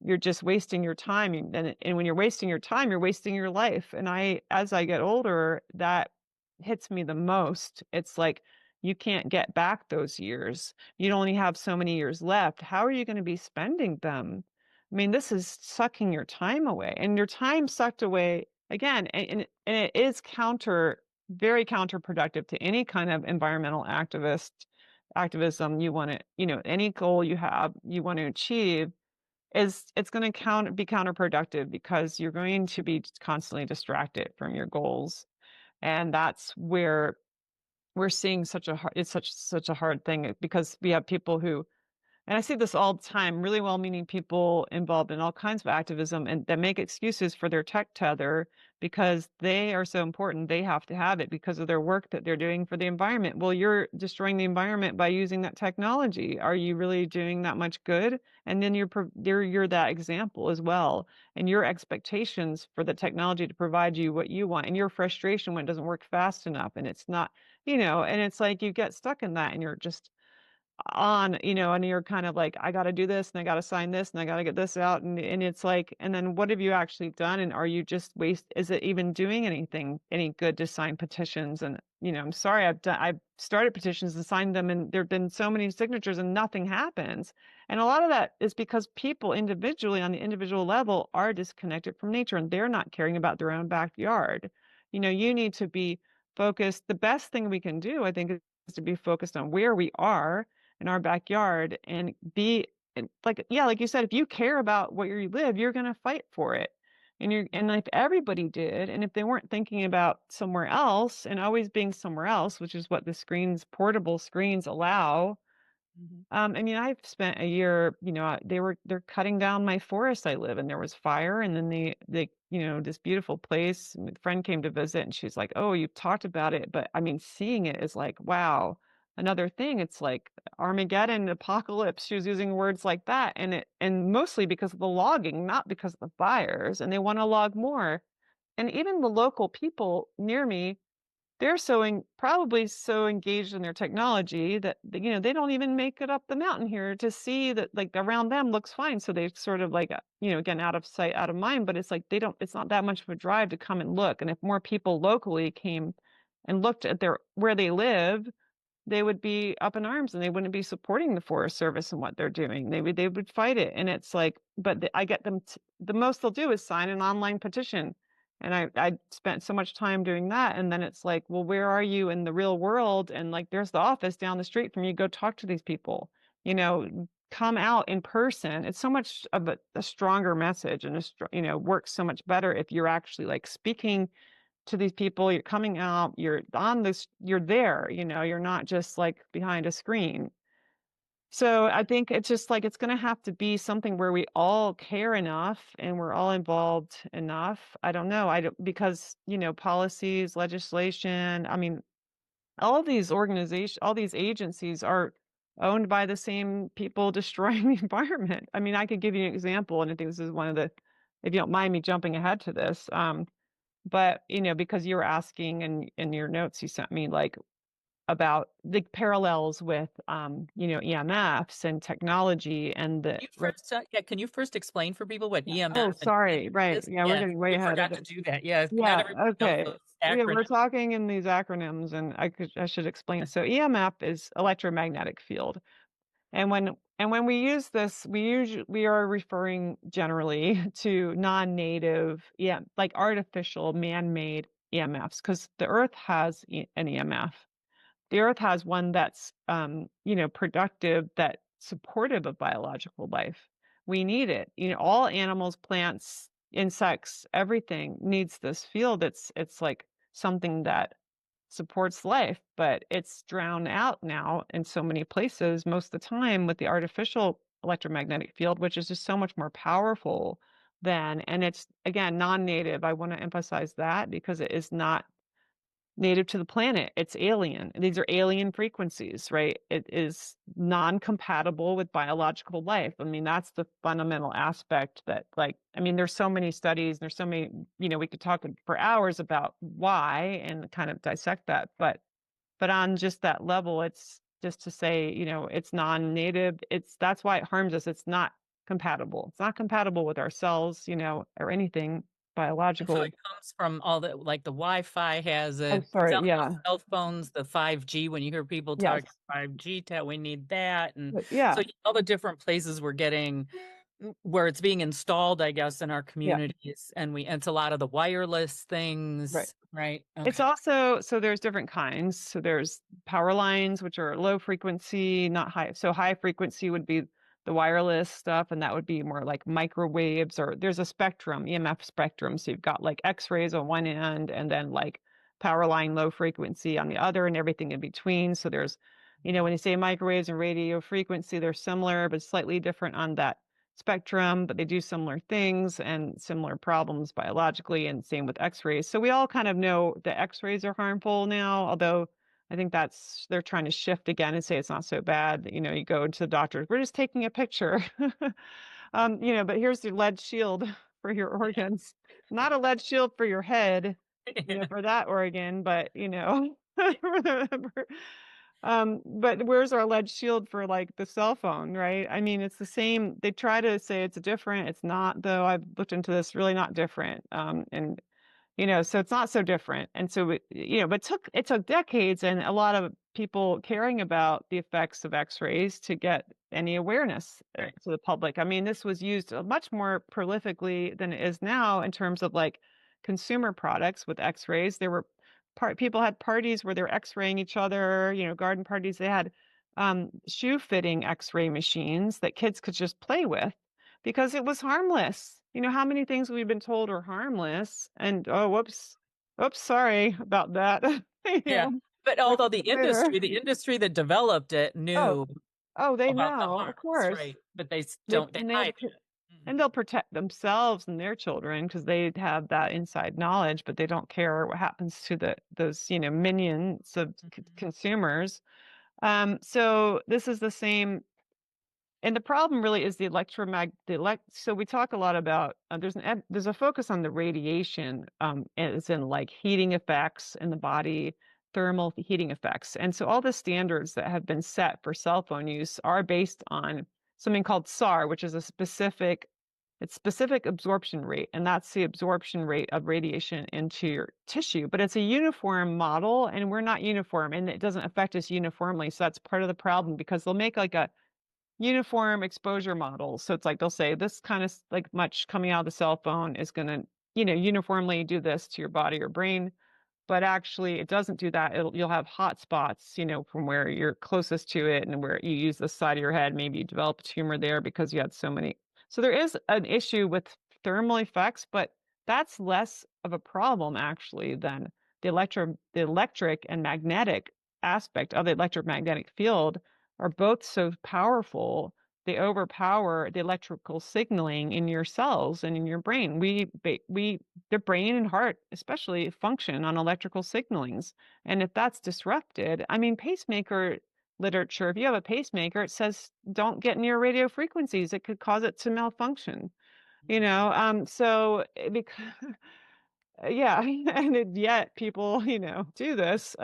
you're just wasting your time. And when you're wasting your time, you're wasting your life. And as I get older, that hits me the most. It's like you can't get back those years. You only have so many years left. How are you going to be spending them? I mean, this is sucking your time away, and your time sucked away again, and it is very counterproductive to any kind of environmental activism you want to, any goal you want to achieve it's going to be counterproductive because you're going to be constantly distracted from your goals, and that's where we're seeing it's such a hard thing because we have people who, and I see this all the time, really well-meaning people involved in all kinds of activism and that make excuses for their tech tether because they are so important. They have to have it because of their work that they're doing for the environment. Well, you're destroying the environment by using that technology. Are you really doing that much good? And then you're that example as well. And your expectations for the technology to provide you what you want and your frustration when it doesn't work fast enough and it's not, and it's like you get stuck in that and you're just and you're kind of like, I got to do this and I got to sign this and I got to get this out. And it's like, and then what have you actually done? And are you just is it even doing any good to sign petitions? And, I'm sorry, I've started petitions and signed them and there've been so many signatures and nothing happens. And a lot of that is because people individually on the individual level are disconnected from nature and they're not caring about their own backyard. You need to be focused. The best thing we can do, I think, is to be focused on where we are in our backyard and like you said, if you care about where you live, you're going to fight for it. And if everybody did, and if they weren't thinking about somewhere else and always being somewhere else, which is what the portable screens allow. I mean, I've spent a year, they're cutting down my forest I live in. There was fire, and then they, this beautiful place. My friend came to visit, and she's like, "Oh, you've talked about it, but I mean, seeing it is like, wow, another thing. It's like Armageddon, apocalypse." She was using words like that, and mostly because of the logging, not because of the fires, and they want to log more. And even the local people near me, they're probably so engaged in their technology that they don't even make it up the mountain here to see that like around them looks fine. So they sort of like again, out of sight, out of mind. But it's like it's not that much of a drive to come and look. And if more people locally came and looked at where they live, they would be up in arms and they wouldn't be supporting the Forest Service and what they're doing. They would fight it. And it's like, but I get them, the most they'll do is sign an online petition. And I spent so much time doing that. And then it's like, well, where are you in the real world? And like, there's the office down the street from you. Go talk to these people, come out in person. It's so much of a stronger message and, works so much better if you're actually like speaking to these people, you're coming out, you're there, you're not just like behind a screen. So I think it's just like it's going to have to be something where we all care enough and we're all involved enough. I don't know. Because, policies, legislation, I mean, all of these organizations, all these agencies are owned by the same people destroying the environment. I mean, I could give you an example, and I think this is one of the, if you don't mind me jumping ahead to this, but, because you were asking in your notes you sent me like about the parallels with, EMFs and technology and Can you first explain for people what oh, EMF and sorry. Right. is? Yeah, we're getting way We ahead of forgot to it. do that. Yeah, not Yeah. everybody knows Okay. those Yeah, we're acronyms. talking in these acronyms and I should explain. So EMF is electromagnetic field. And when we use this, we are referring generally to non-native, like artificial man-made EMFs, because the Earth has an EMF. The Earth has one that's productive, that's supportive of biological life. We need it. All animals, plants, insects, everything needs this field. It's like something that supports life, but it's drowned out now in so many places most of the time with the artificial electromagnetic field, which is just so much more powerful and it's again non-native. I want to emphasize that because it is not native to the planet. It's alien. These are alien frequencies, right? It is non-compatible with biological life. I mean, that's the fundamental aspect that, like, I mean, there's so many studies, there's so many, we could talk for hours about why and kind of dissect that. But on just that level, it's just to say, it's non-native. That's why it harms us. It's not compatible. It's not compatible with our cells, or anything And so biological. it comes from all the, like the Wi-Fi has Oh, it, sorry. Yeah. cell phones, the 5G, when you hear people Yes. talk 5G, we need that. And Yeah. so all the different places we're getting where it's being installed, I guess, in our Yeah. communities. And it's a lot of the wireless Right. things, right? It's Okay. also, so there's different kinds. So there's power lines, which are low frequency, not high. So high frequency would be the wireless stuff, and that would be more like microwaves, or there's a spectrum, EMF spectrum. So you've got like X-rays on one end, and then like power line low frequency on the other, and everything in between. So there's, when you say microwaves and radio frequency, they're similar, but slightly different on that spectrum, but they do similar things and similar problems biologically, and same with X-rays. So we all kind of know that X-rays are harmful now, although I think they're trying to shift again and say it's not so bad. You go to the doctor, we're just taking a picture. But here's your lead shield for your organs, not a lead shield for your head, Yeah. for that organ, but but where's our lead shield for like the cell phone, right? I mean, it's the same. They try to say it's different. It's not, though. I've looked into this, really not different. And so it's not so different. And so but it took decades and a lot of people caring about the effects of X-rays to get any awareness Right. to the public. I mean, this was used much more prolifically than it is now in terms of like consumer products with X-rays. There were people had parties where they're X-raying each other, garden parties. They had shoe fitting X-ray machines that kids could just play with because it was harmless. How many things we've been told are harmless, and oh, whoops, sorry about that. Yeah. But Look although at it later. the industry that developed it Oh, knew oh, they about the know, of harms, course. right? But they They don't, they and they hide have, it. Mhm. and they'll protect themselves and their children because they have that inside knowledge, but they don't care what happens to those minions of Mhm. consumers. So this is the same. And the problem really is so we talk a lot about there's a focus on the radiation, as in like heating effects in the body, thermal heating effects. And so all the standards that have been set for cell phone use are based on something called SAR, which is it's specific absorption rate, and that's the absorption rate of radiation into your tissue. But it's a uniform model, and we're not uniform, and it doesn't affect us uniformly. So that's part of the problem because they'll make like a uniform exposure models. So it's like they'll say this kind of like much coming out of the cell phone is going to, uniformly do this to your body or brain. But actually, it doesn't do that. You'll have hot spots, from where you're closest to it and where you use the side of your head. Maybe you develop a tumor there because you had so many. So there is an issue with thermal effects, but that's less of a problem actually than the electric and magnetic aspect of the electromagnetic field are both so powerful. They overpower the electrical signaling in your cells and in your brain. The brain and heart especially function on electrical signalings. And if that's disrupted, I mean, pacemaker literature, if you have a pacemaker, it says don't get near radio frequencies. It could cause it to malfunction, because, yeah, yet people, do this.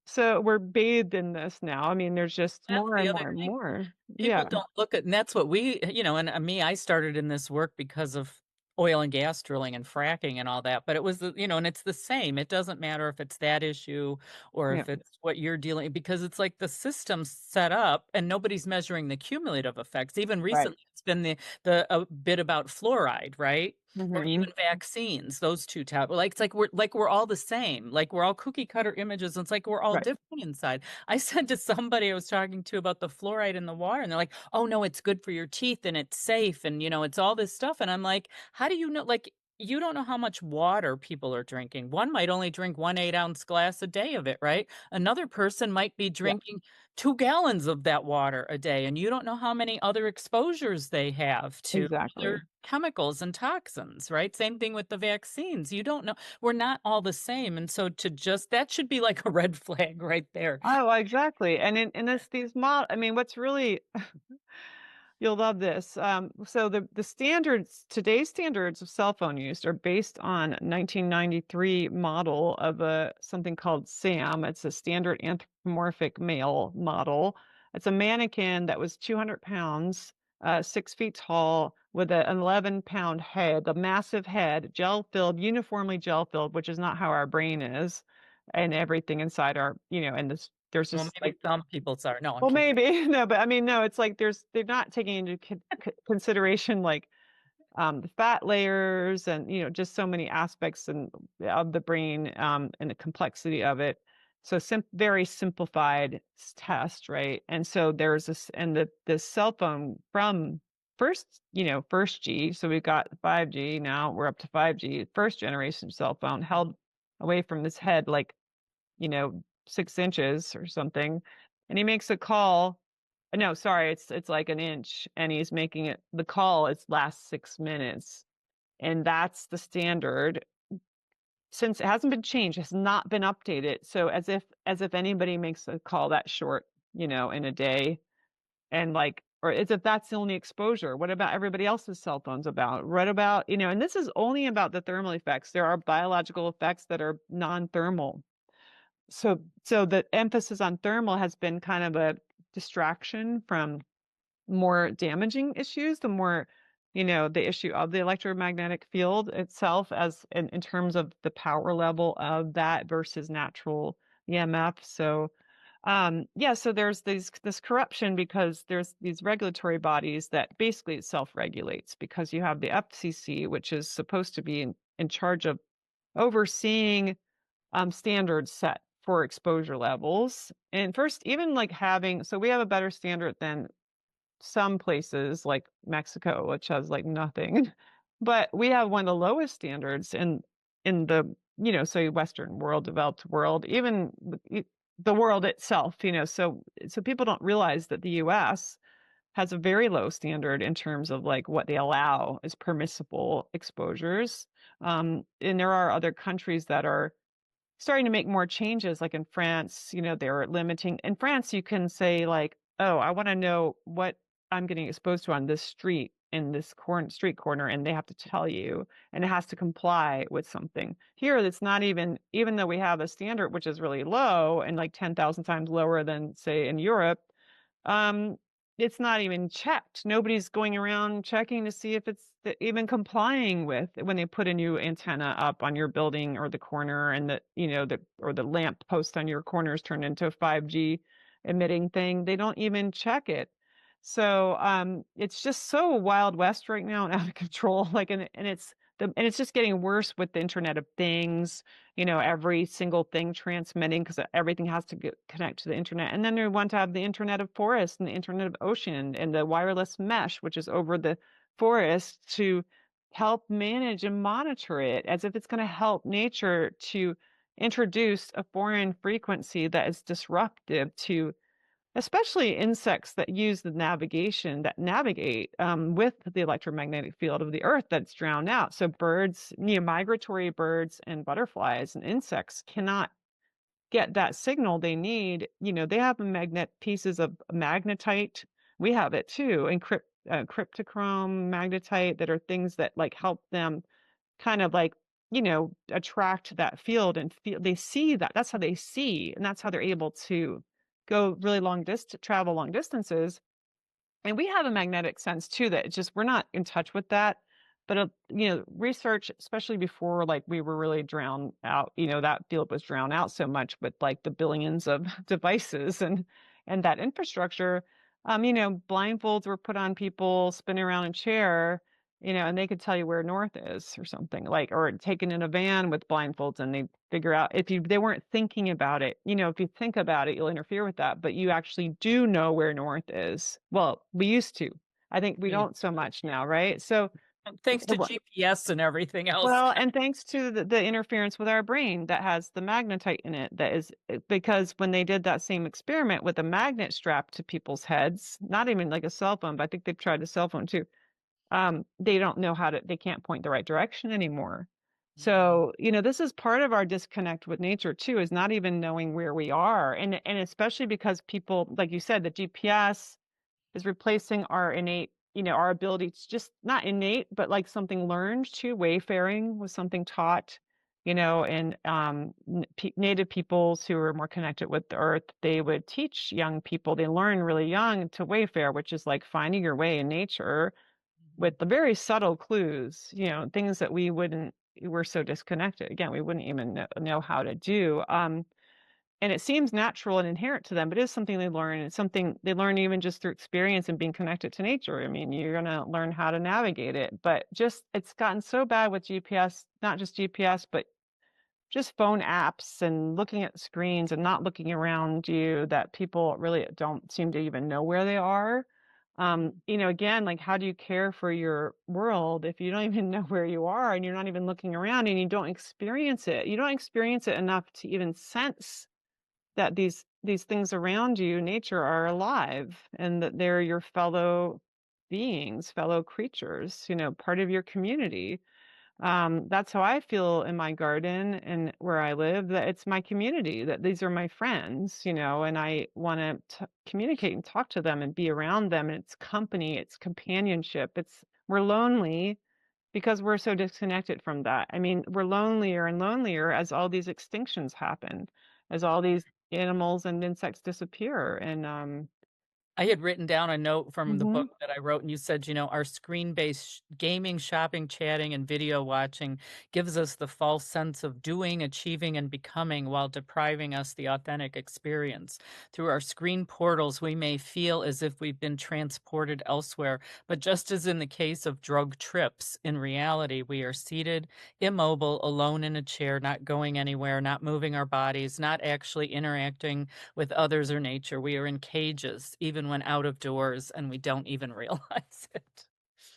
So we're bathed in this now. I mean, there's just That's more the and other more and thing. more. People Yeah, don't look at, and that's what we, and me, I started in this work because of oil and gas drilling and fracking and all that. But it was, and it's the same. It doesn't matter if it's that issue or yeah, if it's what you're dealing, because it's like the system's set up and nobody's measuring the cumulative effects. Even right. recently, it's been the a bit about fluoride, right? Or Hmm. even vaccines, those two like it's like we're all the same, like we're all cookie cutter images. And it's like we're all Right. different inside. I said to somebody I was talking to about the fluoride in the water, and they're like, "Oh no, it's good for your teeth and it's safe and it's all this stuff." And I'm like, "How do you know? Like, you don't know how much water people are drinking. One might only drink 1 8-ounce glass a day of it, right? Another person might be Yeah, drinking 2 gallons of that water a day, and you don't know how many other exposures they have to exactly. other chemicals and toxins, right? Same thing with the vaccines. You don't know. We're not all the same, and so to just that should be like a red flag right there. Oh, exactly. And in this these I mean, what's really you'll love this. So the standards, today's standards of cell phone use are based on 1993 model of a something called SAM. It's a standard anthropomorphic male model. It's a mannequin that was 200 pounds, 6 feet tall, with an 11-pound head, a massive head, gel filled, uniformly gel filled, which is not how our brain is, and everything inside our, and there's Well, just maybe like some people are. No, I'm well, kidding. maybe. No, but I mean, no, it's like they're not taking into consideration like the fat layers and just so many aspects and of the brain and the complexity of it. So very simplified test, right? And so there's this and the cell phone from first G. So we've got 5G now. We're up to 5G, first generation cell phone held away from this head like 6 inches or something, and he makes a call. No, sorry, it's like an inch, and he's making it the call. It lasts 6 minutes, and that's the standard since it hasn't been changed, has not been updated. So as if anybody makes a call that short, in a day, and like, or as if that's the only exposure. What about everybody else's cell phones about? What about, and this is only about the thermal effects. There are biological effects that are non-thermal. So the emphasis on thermal has been kind of a distraction from more damaging issues, the more, the issue of the electromagnetic field itself as in terms of the power level of that versus natural EMF. So yeah, so there's this corruption because there's these regulatory bodies that basically it self-regulates because you have the FCC, which is supposed to be in charge of overseeing standards set for exposure levels. And first, even like so we have a better standard than some places like Mexico, which has like nothing, but we have one of the lowest standards in the, say Western world, developed world, even the world itself, so people don't realize that the US has a very low standard in terms of like what they allow as permissible exposures. And there are other countries that are starting to make more changes, like in France, they're limiting. In France, you can say like, oh, I want to know what I'm getting exposed to on this street in this street corner, and they have to tell you, and it has to comply with something. Here, that's not even though we have a standard which is really low and like 10,000 times lower than say in Europe, um, it's not even checked. Nobody's going around checking to see if it's even complying with when they put a new antenna up on your building or the corner, and the lamp post on your corner is turned into a 5G emitting thing. They don't even check it. So it's just so Wild West right now and out of control. Like and it's just getting worse with the Internet of Things, every single thing transmitting because everything has to connect to the internet. And then we want to have the Internet of Forest and the Internet of Ocean and the wireless mesh, which is over the forest to help manage and monitor it as if it's going to help nature to introduce a foreign frequency that is disruptive to especially insects that use the navigation that navigate with the electromagnetic field of the earth that's drowned out. So birds, migratory birds and butterflies and insects cannot get that signal they need. They have pieces of magnetite. We have it too, and cryptochrome, magnetite, that are things that like help them kind of like, attract that field and feel they see that. That's how they see, and that's how they're able to go really travel long distances. And we have a magnetic sense too that it's just we're not in touch with that. But research, especially before like we were really drowned out, that field was drowned out so much with like the billions of devices and that infrastructure. Blindfolds were put on people spinning around in a chair, and they could tell you where north is or something, like, or taken in a van with blindfolds and they figure out they weren't thinking about it. If you think about it, you'll interfere with that, but you actually do know where north is. Well, we used to. I think we don't so much now, right? So Thanks to GPS and everything else. Well, and thanks to the interference with our brain that has the magnetite in it, that is because when they did that same experiment with a magnet strapped to people's heads, not even like a cell phone, but I think they've tried a cell phone too. They don't know they can't point the right direction anymore. So, this is part of our disconnect with nature too, is not even knowing where we are. And especially because people, like you said, the GPS is replacing our innate, our ability to just not innate, but like something learned too. Wayfaring was something taught, and native peoples who were more connected with the earth, they would teach young people, they learn really young to wayfare, which is like finding your way in nature with the very subtle clues, things that we're so disconnected. Again, we wouldn't even know how to do. And it seems natural and inherent to them, but it is something they learn. It's something they learn even just through experience and being connected to nature. I mean, you're going to learn how to navigate it, but it's gotten so bad with GPS, not just GPS, but just phone apps and looking at screens and not looking around you, that people really don't seem to even know where they are. Again, like, how do you care for your world if you don't even know where you are and you're not even looking around and you don't experience it? You don't experience it enough to even sense that these things around you, nature, are alive and that they're your fellow beings, fellow creatures, part of your community. That's how I feel in my garden and where I live, that it's my community, that these are my friends, and I want to communicate and talk to them and be around them. And it's company, it's companionship. We're lonely because we're so disconnected from that. I mean, we're lonelier and lonelier as all these extinctions happen, as all these animals and insects disappear. And I had written down a note from the mhm. book that I wrote, and you said, our screen-based gaming, shopping, chatting, and video watching gives us the false sense of doing, achieving, and becoming while depriving us the authentic experience. Through our screen portals, we may feel as if we've been transported elsewhere, but just as in the case of drug trips, in reality, we are seated, immobile, alone in a chair, not going anywhere, not moving our bodies, not actually interacting with others or nature. We are in cages, even when out of doors, and we don't even realize it.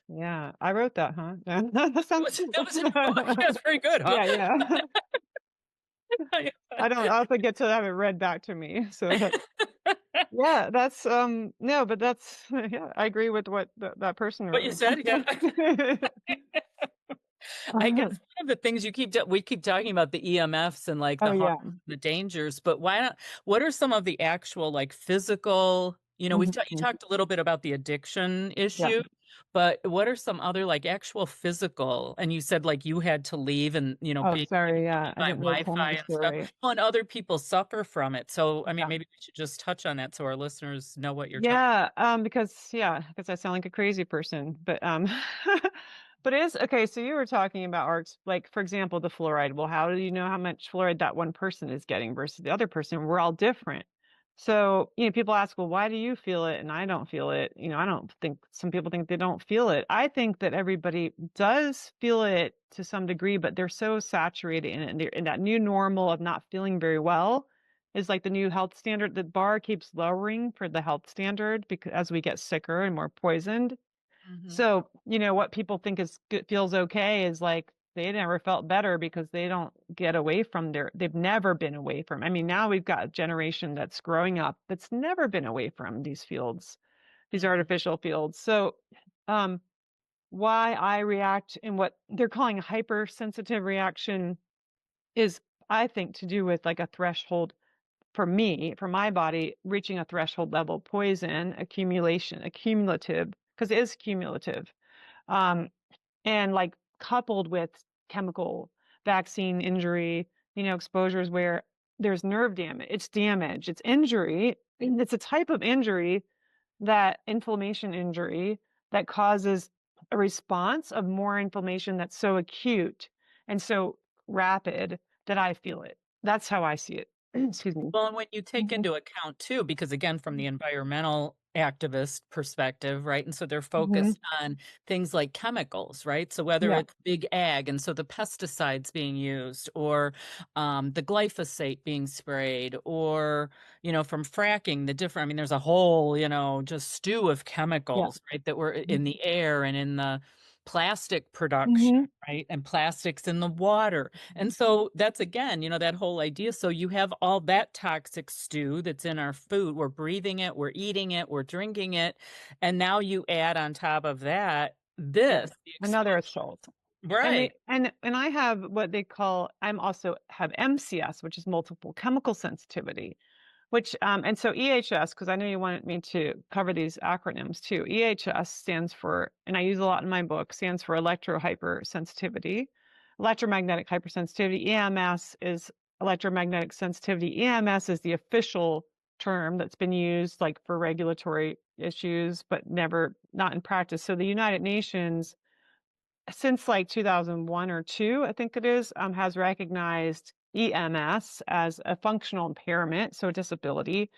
Yeah, I wrote that, huh? That sounds That was in your book. That's pretty good, huh? yeah, yeah. I'll have to get to have it read back to me. So yeah, that's no, but that's yeah, I agree with what that person What you wrote. said, yeah. I guess one of the things we keep talking about the EMFs and like Oh the harm, yeah. the dangers, but why not? What are some of the actual like physical? You Mhm. talked a little bit about the addiction Yeah. issue, but what are some other like actual physical? And you said like you had to leave and Oh, being sorry. Yeah, I by didn't really tell Wi-Fi my and stuff. story. Well, and other people suffer from it. So I mean, Yeah. maybe we should just touch on that so our listeners know what you're talking. Yeah, because I sound like a crazy person, but but it is okay. So you were talking about like for example, the fluoride. Well, how do you know how much fluoride that one person is getting versus the other person? We're all different. So, people ask, well, why do you feel it and I don't feel it? I don't think some people think they don't feel it. I think that everybody does feel it to some degree, but they're so saturated in it and they're in that new normal of not feeling very well is like the new health standard. The bar keeps lowering for the health standard because as we get sicker and more poisoned. Mhm. So, what people think is good, feels okay is like they never felt better because they don't get away from they've never been away from. I mean, now we've got a generation that's growing up that's never been away from these fields, these Mhm. artificial fields. So, um, why I react in what they're calling a hypersensitive reaction is, I think, to do with like a threshold for me, for my body, reaching a threshold level poison accumulative, because it is cumulative. Um, and like coupled with chemical vaccine injury, exposures where there's nerve damage, it's injury. It's a type of injury, that inflammation injury, that causes a response of more inflammation that's so acute and so rapid that I feel it. That's how I see it. Excuse me. Well, and when you take Mhm. into account too, because again, from the environmental activist perspective, right? And so they're Mhm. focused on things like chemicals, right? So whether Yeah. it's big ag, and so the pesticides being used, or the glyphosate being sprayed, or from fracking, I mean, there's a whole just stew of Yeah. chemicals, right, that were Mhm. in the air and in the plastic production, right? And plastics in the water. And so that's, again, that whole idea. So you have all that toxic stew that's in our food. We're breathing it, we're eating it, we're drinking it. And now you add on top of that this. Another assault. Right. And I have what they call, I'm also have MCS, which is multiple chemical sensitivity, which and so EHS, because I know you wanted me to cover these acronyms too. EHS stands for, and I use a lot in my book, stands for electrohypersensitivity, electromagnetic hypersensitivity. EMS is electromagnetic sensitivity. EMS is the official term that's been used like for regulatory issues, but not in practice. So the United Nations, since like 2001 or 2, I think it is, has recognized EMS as a functional impairment, so a disability,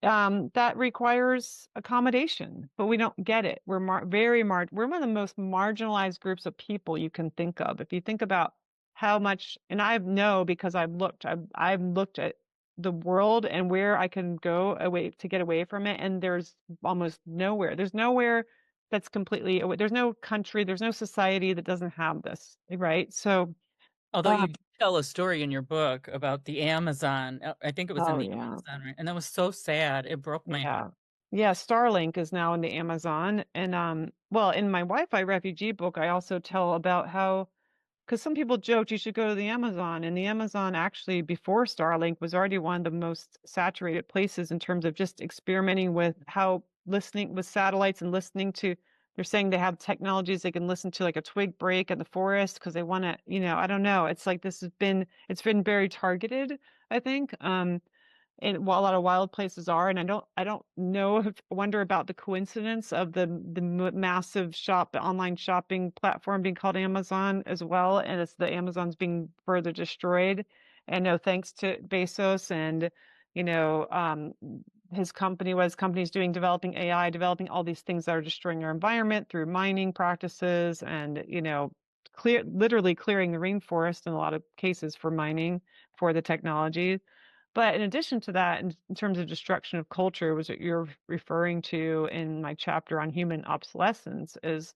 that requires accommodation, but we don't get it. We're we're one of the most marginalized groups of people you can think of. If you think about how much, and I know because I've looked at the world and where I can go away to get away from it, and there's almost nowhere. There's nowhere that's completely away. There's no country, there's no society that doesn't have this, right? So, Although you tell a story in your book about the Amazon, I think it was in the Amazon, right? And that was so sad. It broke my heart. Yeah, Starlink is now in the Amazon. And well, in my Wi-Fi refugee book, I also tell about how, because some people joked you should go to the Amazon, and the Amazon actually before Starlink was already one of the most saturated places in terms of just experimenting with how listening with satellites and listening to, they're saying they have technologies they can listen to like a twig break in the forest because they want to, I don't know. It's like it's been very targeted, I think. And a lot of wild places are, and I don't know wonder about the coincidence of the massive online shopping platform being called Amazon as well, and it's the Amazon's being further destroyed. And no thanks to Bezos and his company's doing, developing AI, developing all these things that are destroying our environment through mining practices and literally clearing the rainforest in a lot of cases for mining for the technology. But in addition to that, in terms of destruction of culture, was what you're referring to in my chapter on human obsolescence, is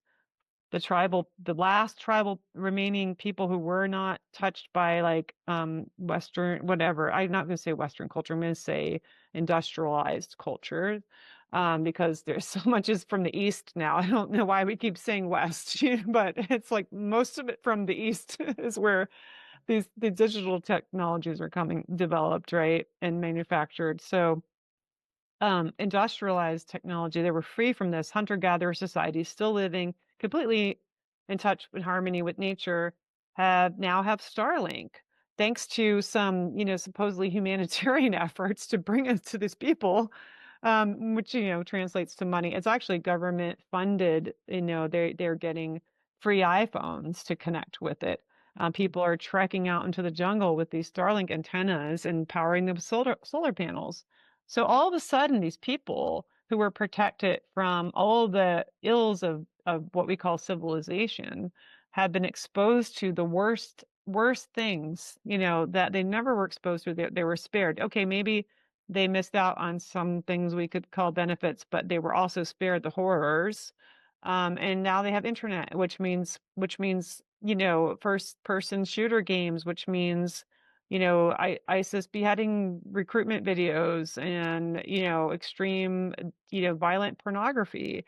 the last tribal remaining people who were not touched by like Western, whatever. I'm not going to say Western culture, I'm going to say industrialized culture, because there's so much is from the East now. I don't know why we keep saying West, but it's like most of it from the East is where the digital technologies are developed, right, and manufactured. So industrialized technology, they were free from this hunter-gatherer society, still living completely in touch with harmony with nature, now have Starlink, thanks to some supposedly humanitarian efforts to bring it to these people, which translates to money. It's actually government funded. They're getting free iPhones to connect with it. People are trekking out into the jungle with these Starlink antennas and powering them with solar panels. So all of a sudden, these people who were protected from all the ills of what we call civilization have been exposed to the worst things, that they never were exposed to. They were spared. Okay, maybe they missed out on some things we could call benefits, but they were also spared the horrors. And now they have internet, which means first person shooter games, which means ISIS beheading recruitment videos and extreme violent pornography.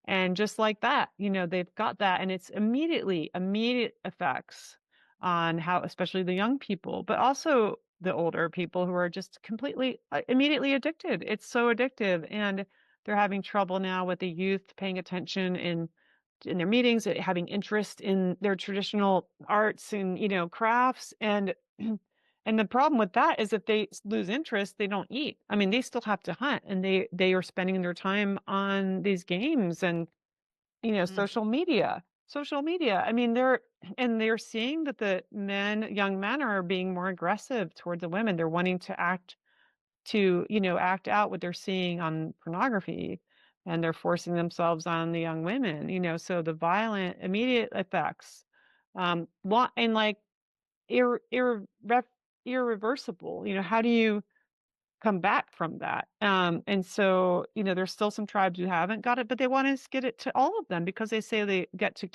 And just like that, they've got that, and it's immediate effects on how, especially the young people, but also the older people who are just completely immediately addicted. It's so addictive, and they're having trouble now with the youth paying attention in their meetings, having interest in their traditional arts and crafts. And and the problem with that is if they lose interest, they don't eat. I mean, they still have to hunt, and they are spending their time on these games and social media. I mean, they're seeing that the young men are being more aggressive towards the women. They're wanting to act out what they're seeing on pornography, and they're forcing themselves on the young women. So the violent immediate effects, and like irreversible. How do you come back from that? And so there's still some tribes who haven't got it, but they want to get it to all of them because they say they get to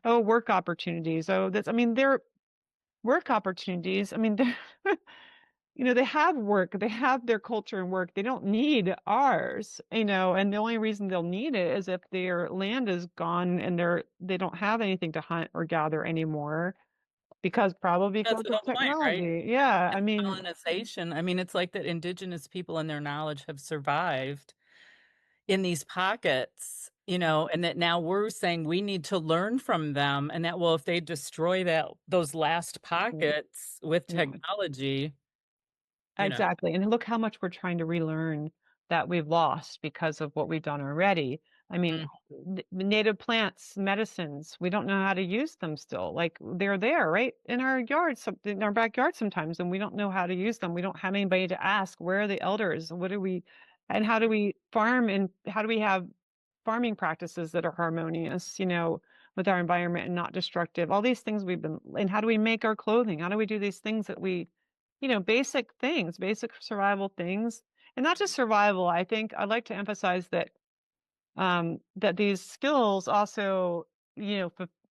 oh, work opportunities. Oh, that's, I mean, they're work opportunities. I mean, they're, they have work, they have their culture and work. They don't need ours, and the only reason they'll need it is if their land is gone and they don't have anything to hunt or gather anymore probably That's because the of whole point, right? technology. Yeah, I It's mean, colonization. I mean, it's like that indigenous people and their knowledge have survived in these pockets, and that now we're saying we need to learn from them, and that, well, if they destroy those last pockets with yeah. technology, you know. Exactly, and look how much we're trying to relearn that we've lost because of what we've done already. I mean, Mm. native plants, medicines, we don't know how to use them still. Like they're there, right, in our yards, in our backyard sometimes, and we don't know how to use them. We don't have anybody to ask, where are the elders? And how do we farm, and how do we have farming practices that are harmonious, with our environment and not destructive? All these things and how do we make our clothing? How do we do these things that basic things, basic survival things, and not just survival. I think I'd like to emphasize that these skills also,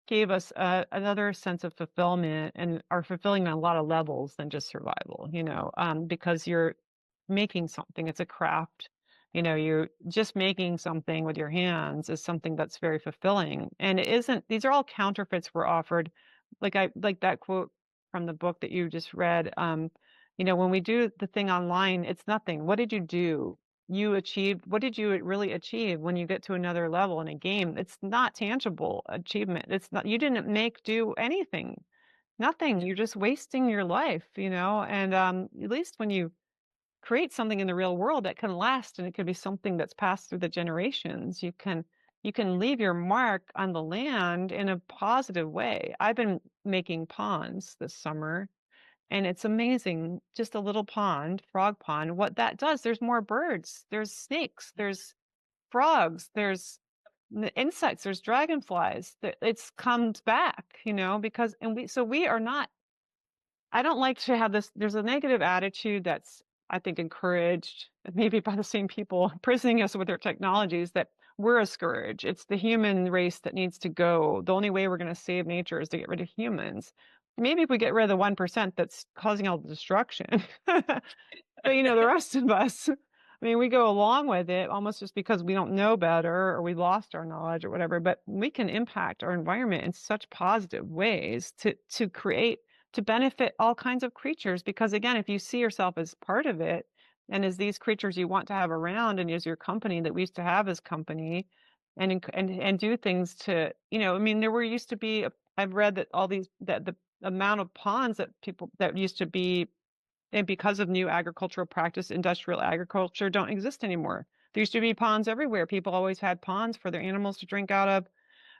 gave us another sense of fulfillment and are fulfilling on a lot of levels than just survival. Because you're making something. It's a craft. You're just making something with your hands is something that's very fulfilling. And it isn't. These are all counterfeits we're offered. I like that quote from the book that you just read. When we do the thing online, it's nothing. What did you do? What did you really achieve when you get to another level in a game? It's not tangible achievement. It's not, you didn't do anything, nothing. You're just wasting your life, and at least when you create something in the real world that can last, and it could be something that's passed through the generations, you can leave your mark on the land in a positive way. I've been making ponds this summer, and it's amazing, just a little pond, frog pond, what that does. There's more birds, there's snakes, there's frogs, there's insects, there's dragonflies. It's comes back, because and we are not. I don't like to have this. There's a negative attitude that's, I think, encouraged maybe by the same people imprisoning us with their technologies, that we're a scourge. It's the human race that needs to go. The only way we're going to save nature is to get rid of humans. Maybe if we get rid of the 1% that's causing all the destruction. But the rest of us, I mean, we go along with it almost just because we don't know better or we lost our knowledge or whatever, but we can impact our environment in such positive ways to benefit all kinds of creatures. Because again, if you see yourself as part of it and as these creatures you want to have around and as your company that we used to have as company, and do things to, I mean, there were used to be, I've read that that the amount of ponds that people that used to be, and because of new agricultural practice, industrial agriculture, don't exist anymore. There used to be ponds everywhere. People always had ponds for their animals to drink out of.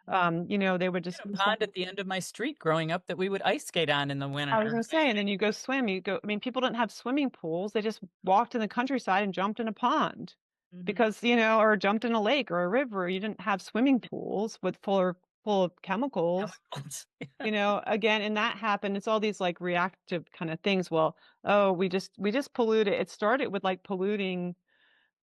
They would just A use pond them. at the end of my street growing up that we would ice skate on in the I was winter. gonna say, and then you go swim. I mean, people didn't have swimming pools. They just walked in the countryside and jumped in a pond Mhm. because, or jumped in a lake or a river. You didn't have swimming pools full of chemicals. Chemicals. Again, and that happened. It's all these like reactive kind of things. Well, oh, we just polluted. It started with like polluting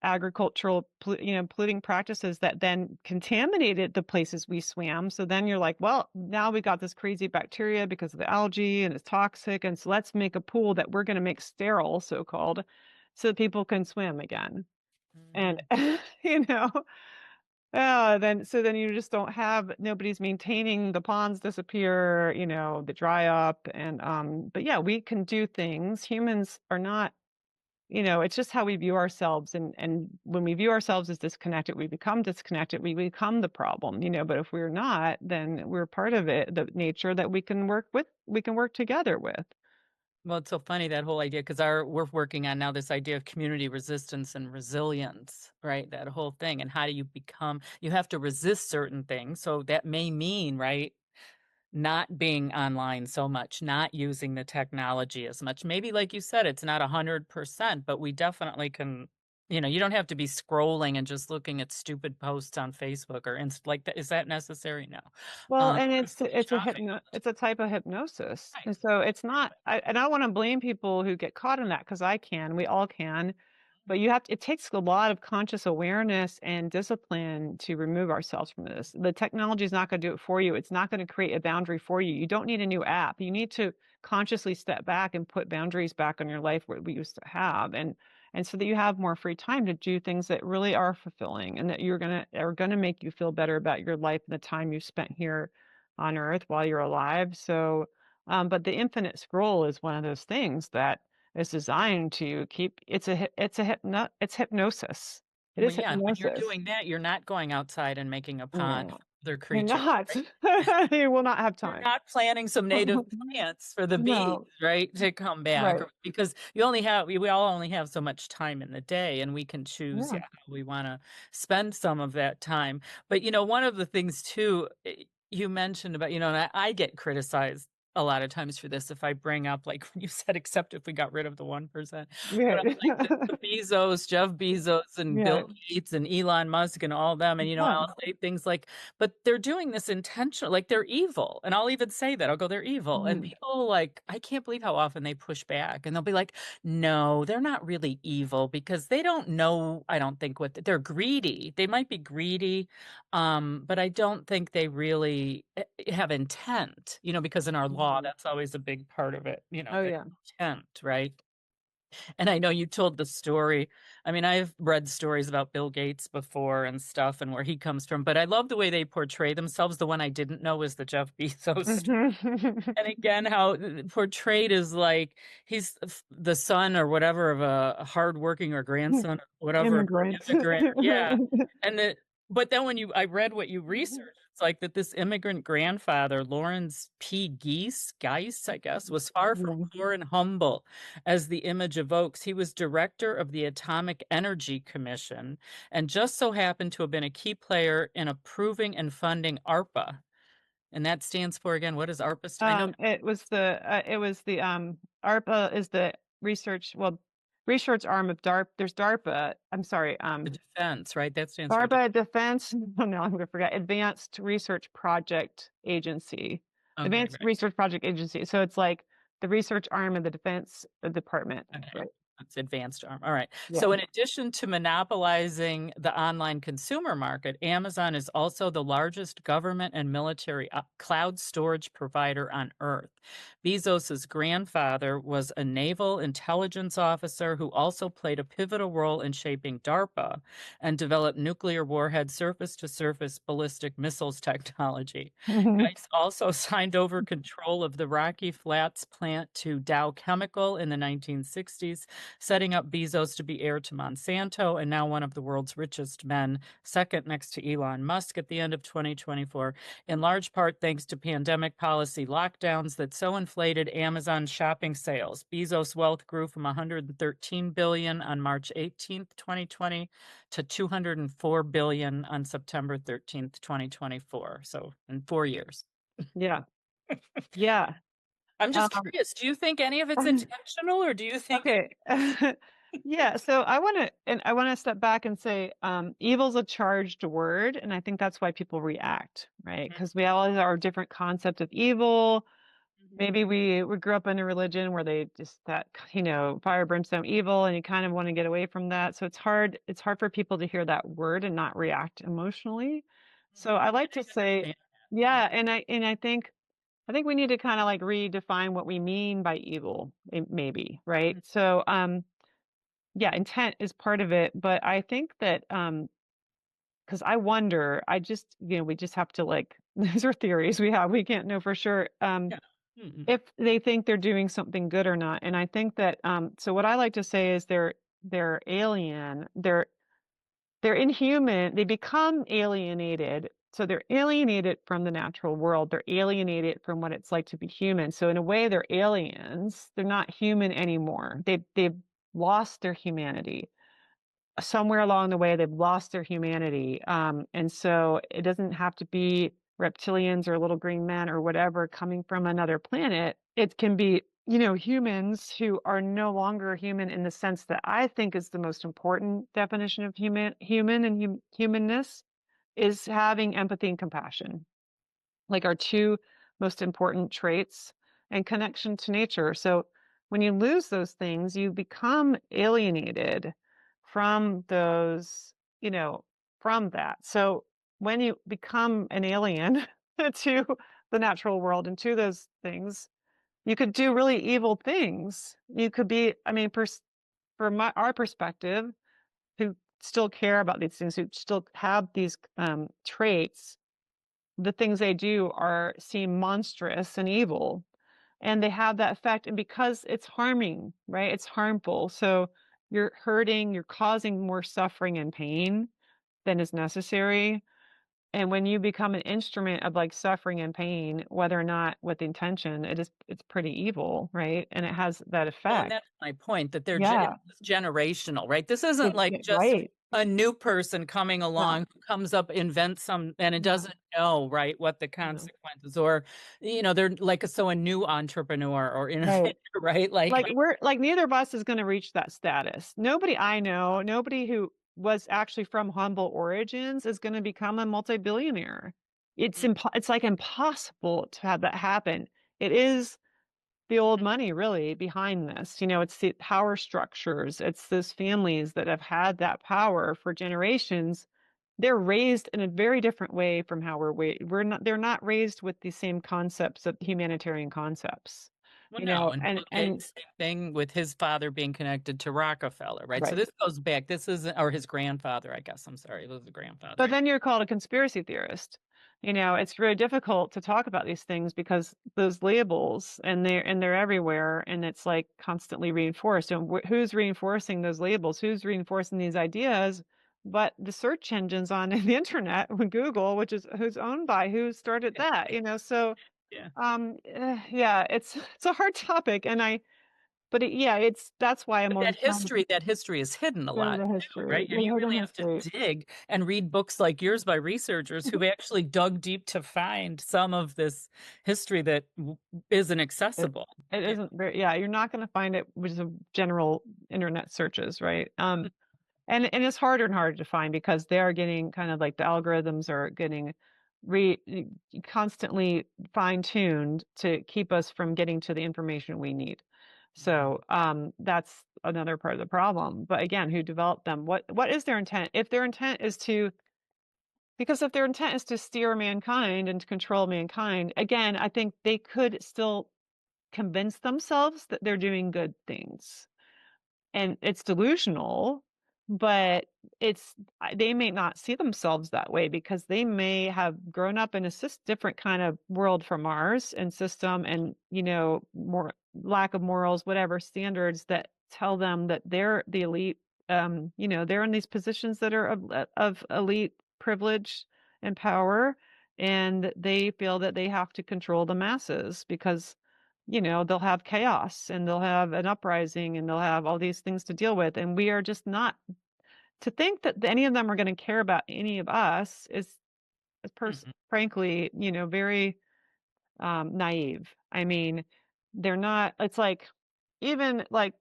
polluting practices that then contaminated the places we swam. So then you're like, well, now we got this crazy bacteria because of the algae and it's toxic. And so let's make a pool that we're going to make sterile, so called, so that people can swim again. And, Mhm. you know, then you just don't have, nobody's maintaining, the ponds disappear, they dry up. And, but yeah, we can do things. Humans are not, it's just how we view ourselves. And when we view ourselves as disconnected, we become disconnected. We become the problem, but if we're not, then we're part of it, the nature that we can work together with. Well, it's so funny, that whole idea, because we're working on now this idea of community resistance and resilience, right? That whole thing. And how do you have to resist certain things. So that may mean, right, not being online so much, not using the technology as much. Maybe, like you said, it's not 100%, but we definitely can, you don't have to be scrolling and just looking at stupid posts on Facebook or like that. Is that necessary? No. Well, and Or stay shopping. it's a type of hypnosis. Right. And so it's not, and I don't want to blame people who get caught in that, because I can, we all can. but it takes a lot of conscious awareness and discipline to remove ourselves from this. The technology is not going to do it for you. It's not going to create a boundary for you. You don't need a new app. You need to consciously step back and put boundaries back on your life where we used to have, and so that you have more free time to do things that really are fulfilling and that are gonna make you feel better about your life and the time you spent here on Earth while you're alive. So, but the infinite scroll is one of those things that is designed to keep. It's hypnosis. It Well, is yeah, and when you're hypnosis. doing that, you're not going outside and making a pond No, for other you're creatures, not. right? You will not have You're time. not planting some native plants for the bees, No, right, to come back, right. or because we all only have so much time in the day, and we can choose, Yeah. yeah, how we wanna spend some of that time. But, one of the things too, you mentioned about, and I get criticized a lot of times for this if I bring up, like, when you said, "Except if we got rid of the 1%." But I'm like, Right. the Jeff Bezos and Yeah. Bill Gates and Elon Musk and all them, and, Yeah. I'll say things like, "But they're doing this intentional, like, they're evil," and I'll even say that, I'll go, "They're evil," and Mhm. people, like, I can't believe how often they push back, and they'll be like, "No, they're not really evil because they don't know, I don't think, they're greedy. They might be greedy, but I don't think they really, have intent," because in our law, Mhm. that's always a big part of it, Oh, the yeah. intent, right? And I know you told the story. I mean, I've read stories about Bill Gates before and stuff and where he comes from, but I love the way they portray themselves. The one I didn't know was the Jeff Bezos story. Mhm. And again, how portrayed is like he's the son or whatever of a hardworking or grandson or whatever Immigrant. immigrant. Yeah. And but then I read what you researched, it's like that this immigrant grandfather, Lawrence P. Geis, I guess, was far from Yeah. poor and humble as the image evokes. He was director of the Atomic Energy Commission and just so happened to have been a key player in approving and funding ARPA. And that stands for, again, what does ARPA stand? I know It was the ARPA is the research arm of DARPA. There's DARPA. I'm sorry, the defense, right? That stands for DARPA Defense. Oh, no, I'm gonna forget. Advanced Research Project Agency. okay, Advanced right. Research Project Agency. So it's like the research arm of the Defense Department. Okay. Right. That's advanced arm. All right. Yeah. So in addition to monopolizing the online consumer market, Amazon is also the largest government and military cloud storage provider on Earth. Bezos's grandfather was a naval intelligence officer who also played a pivotal role in shaping DARPA and developed nuclear warhead surface-to-surface ballistic missiles technology. Geis also signed over control of the Rocky Flats plant to Dow Chemical in the 1960s, setting up Bezos to be heir to Monsanto and now one of the world's richest men, second next to Elon Musk at the end of 2024, in large part thanks to pandemic policy lockdowns that so inflated Amazon shopping sales. Bezos' wealth grew from $113 billion on March 18th, 2020 to $204 billion on September 13th, 2024. So in 4 years. Yeah. Yeah. I'm just Um, curious, do you think any of it's intentional or do you think okay. Yeah, so I want to step back and say evil's a charged word, and I think that's why people react, right? Because we all have our different concept of evil. Maybe we grew up in a religion where they just that fire, brimstone, evil, and you kind of want to get away from that. So it's hard for people to hear that word and not react emotionally. So I like to say, understand that? yeah, and I think we need to kind of like redefine what we mean by evil, maybe, right? So yeah, intent is part of it, but I think that because I wonder, we just have to like these are theories we can't know for sure. Yeah. Mhm. If they think they're doing something good or not. And I think that so what I like to say is they're alien, they're inhuman, they become alienated. So they're alienated from the natural world. They're alienated from what it's like to be human. So in a way, they're aliens. They're not human anymore. They've lost their humanity. Somewhere along the way, they've lost their humanity. And so it doesn't have to be reptilians or little green men or whatever coming from another planet. It can be, humans who are no longer human in the sense that I think is the most important definition of human and humanness is having empathy and compassion, like our two most important traits, and connection to nature. So when you lose those things, you become alienated from those, from that. So when you become an alien to the natural world and to those things, you could do really evil things. You could be, I mean, from our perspective, who still care about these things, who still have these traits, the things they do seem monstrous and evil, and they have that effect. And because it's harming, right? It's harmful. So you're hurting, you're causing more suffering and pain than is necessary. And when you become an instrument of like suffering and pain, whether or not with intention, it's pretty evil, right? And it has that Well, and effect. that's my point, that Yeah. it's generational, right? This isn't like just Right. a new person coming No. along who comes up, invents some, and it No. doesn't know, right, what the consequences, or, they're like a new entrepreneur or innovator, right? Like neither of us is going to reach that status. Nobody I know, nobody who was actually from humble origins is going to become a multi-billionaire. It's like impossible to have that happen. It is the old money really behind this. It's the power structures. It's those families that have had that power for generations. They're raised in a very different way from how they're not raised with the same concepts of humanitarian concepts. Well, no, and Bill And Gates, same thing with his father being connected to Rockefeller, right? So right. this goes back. This isn't, or his grandfather, I guess. I'm sorry, it was the grandfather. But then you're called a conspiracy theorist. It's really difficult to talk about these things because those labels and they're everywhere, and it's like constantly reinforced. And who's reinforcing those labels? Who's reinforcing these ideas? But the search engines on the internet, with Google, which is who's owned by who started that, So yeah, it's a hard topic, that's why I'm But always that history is hidden a lot, the too, history. right? And you really have to dig and read books like yours by researchers who've actually dug deep to find some of this history that isn't accessible. It isn't very, yeah, you're not going to find it with the general internet searches, right? And it's harder and harder to find because they are getting kind of like the algorithms are getting re constantly fine-tuned to keep us from getting to the information we need. So that's another part of the problem. But again, who developed them? What is their intent? If their intent is to steer mankind and to control mankind, again, I think they could still convince themselves that they're doing good things. And it's delusional, but they may not see themselves that way because they may have grown up in a different kind of world from ours and system, and more lack of morals, whatever standards that tell them that they're the elite. They're in these positions that are of elite privilege and power, and they feel that they have to control the masses because they'll have chaos and they'll have an uprising and they'll have all these things to deal with. And we are just not, to think that any of them are going to care about any of us is frankly, very naive. I mean, they're not, it's like, even like,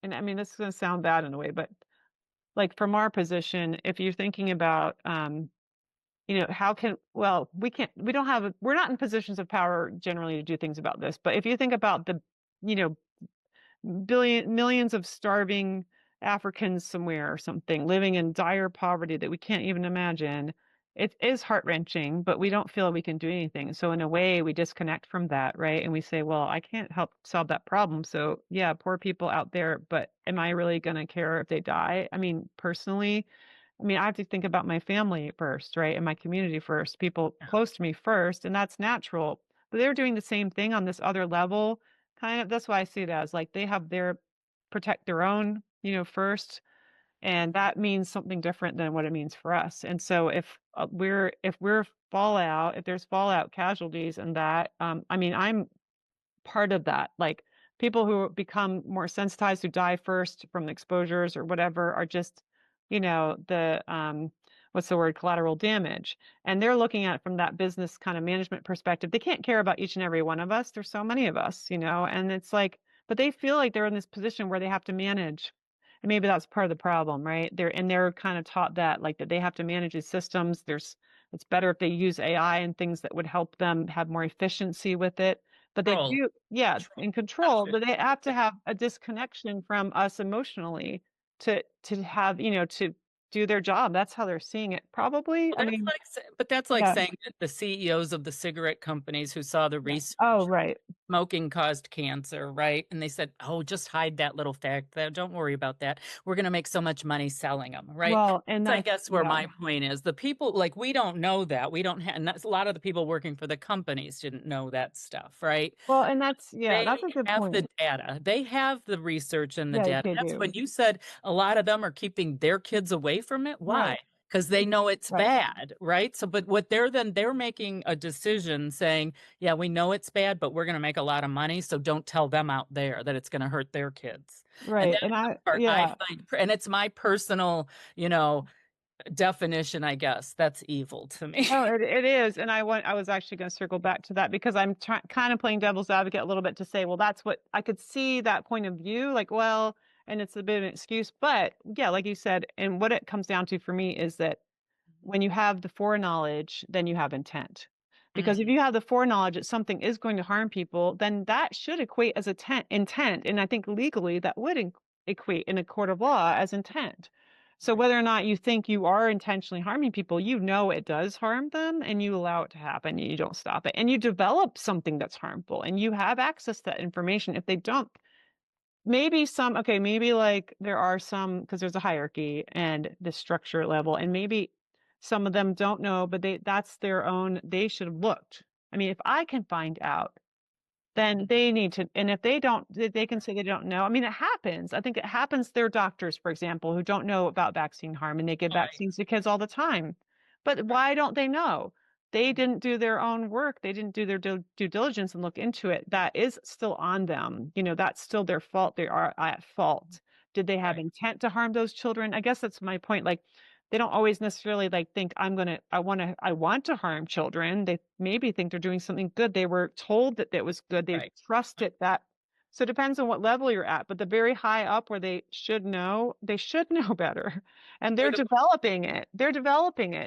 and I mean, this is going to sound bad in a way, but like from our position, if you're thinking about, we're not in positions of power generally to do things about this. But if you think about the, you know, millions of starving Africans somewhere or something living in dire poverty that we can't even imagine, it is heart-wrenching, but we don't feel we can do anything. So in a way, we disconnect from that, right? And we say, well, I can't help solve that problem. So yeah, poor people out there, but am I really going to care if they die? I mean, personally, I have to think about my family first, right? And my community first, people close to me first, and that's natural. But they're doing the same thing on this other level, kind of. That's why I see it as like they have their protect their own, first, and that means something different than what it means for us. And so if we're fallout, if there's fallout casualties, and that, I'm part of that. Like people who become more sensitized, who die first from exposures or whatever, are just, the what's the word, collateral damage. And they're looking at it from that business kind of management perspective. They can't care about each and every one of us. There's so many of us, and it's like, but they feel like they're in this position where they have to manage. And maybe that's part of the problem, right? They're kind of taught that, like, that they have to manage these systems. It's better if they use AI and things that would help them have more efficiency with it. But they do, yeah, in control, but they have to have a disconnection from us emotionally. to have, to do their job. That's how they're seeing it, probably. Well, I mean, that's like yeah. saying that the CEOs of the cigarette companies who saw the Yeah. research Oh, right. smoking caused cancer, right? And they said, "Oh, just hide that little fact. Don't worry about that. We're going to make so much money selling them," right? Well, and So I that's, guess where yeah. my point is, the people like we don't know that. We don't have, and that's a lot of the people working for the companies didn't know that stuff, right? Well, and that's, yeah, They that's a good have the point. data. They have the research and the Yeah, data. they That's do. when you said a lot of them are keeping their kids away from it. Why? Right. Because they know it's Right. bad, right? So, but what they're making a decision saying, yeah, we know it's bad, but we're going to make a lot of money. So don't tell them out there that it's going to hurt their kids. And Right. that's And the part I yeah. find, and it's my personal, definition, I guess. That's evil to me. No, it is. And I was actually going to circle back to that because I'm kind of playing devil's advocate a little bit to say, well, that's what I could see that point of view, like, well, and it's a bit of an excuse. But yeah, like you said, and what it comes down to for me is that when you have the foreknowledge, then you have intent. Because if Mhm. you have the foreknowledge that something is going to harm people, then that should equate as intent. And I think legally that would equate in a court of law as intent. So Right. whether or not you think you are intentionally harming people, you know it does harm them and you allow it to happen and you don't stop it. And you develop something that's harmful and you have access to that information. If they don't, maybe like there are some, because there's a hierarchy and the structure level, and maybe some of them don't know, but that's their own, they should have looked. I mean, if I can find out, then they need to, and if they don't, they can say they don't know. I mean, it happens. I think it happens. There are doctors, for example, who don't know about vaccine harm and they give Right. vaccines to kids all the time. But why don't they know? They didn't do their own work. They didn't do their due diligence and look into it. That is still on them. That's still their fault. They are at fault. Did they have Right. intent to harm those children? I guess that's my point. Like, they don't always necessarily like think I want to harm children. They maybe think they're doing something good. They were told that that was good. They Right. trusted that. So it depends on what level you're at, but the very high up where they should know better. And Or they're the developing it. They're developing it.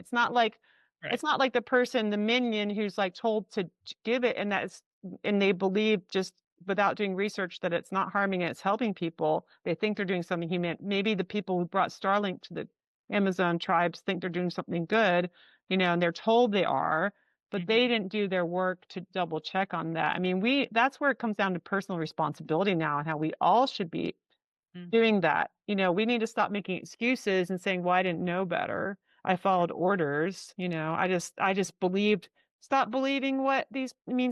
right. It's not like the person, the minion who's like told to give it and they believe just without doing research that it's not harming it, it's helping people. They think they're doing something human. Maybe the people who brought Starlink to the Amazon tribes think they're doing something good, and they're told they are, but Mhm. they didn't do their work to double check on that. I mean, that's where it comes down to personal responsibility now and how we all should be Mm. doing that. We need to stop making excuses and saying, well, I didn't know better. I followed orders. I just stop believing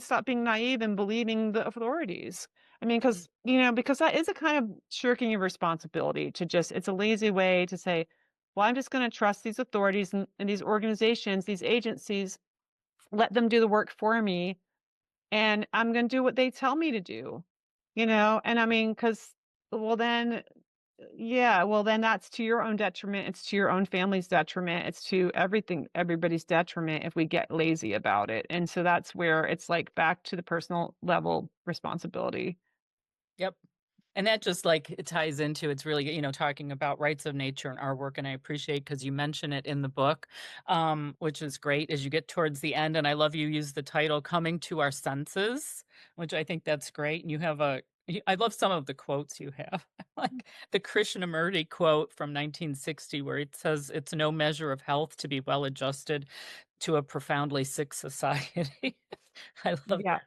stop being naive and believing the authorities. I mean, Mm. because that is a kind of shirking your responsibility it's a lazy way to say, well, I'm just going to trust these authorities and these organizations, these agencies, let them do the work for me. And I'm going to do what they tell me to do, and I mean, well, then, yeah, well, then that's to your own detriment. It's to your own family's detriment. It's to everybody's detriment if we get lazy about it. And so that's where it's like back to the personal level responsibility. Yep. And that just like it ties into it's really, talking about rights of nature and our work. And I appreciate because you mention it in the book, which is great as you get towards the end. And I love you use the title Coming to Our Senses, which I think that's great. And I love some of the quotes you have, like the Krishnamurti quote from 1960, where it says, "It's no measure of health to be well adjusted to a profoundly sick society." I love Yeah.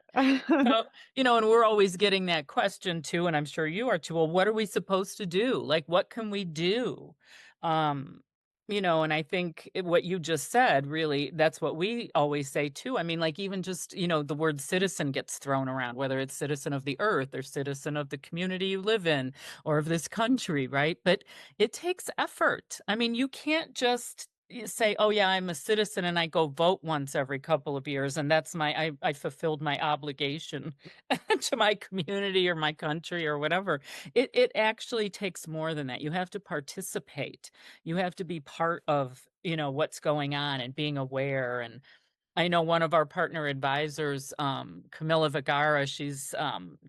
so, and we're always getting that question too, and I'm sure you are too. Well, what are we supposed to do? Like, what can we do? Um, and I think what you just said, really, that's what we always say too. I mean, like, even just, the word citizen gets thrown around, whether it's citizen of the earth or citizen of the community you live in or of this country, right? But it takes effort. I mean, you can't just say, "Oh yeah, I'm a citizen and I go vote once every couple of years and that's I fulfilled my obligation to my community or my country or whatever." It actually takes more than that. You have to participate. You have to be part of, what's going on and being aware I know one of our partner advisors, Camilla Vergara, she's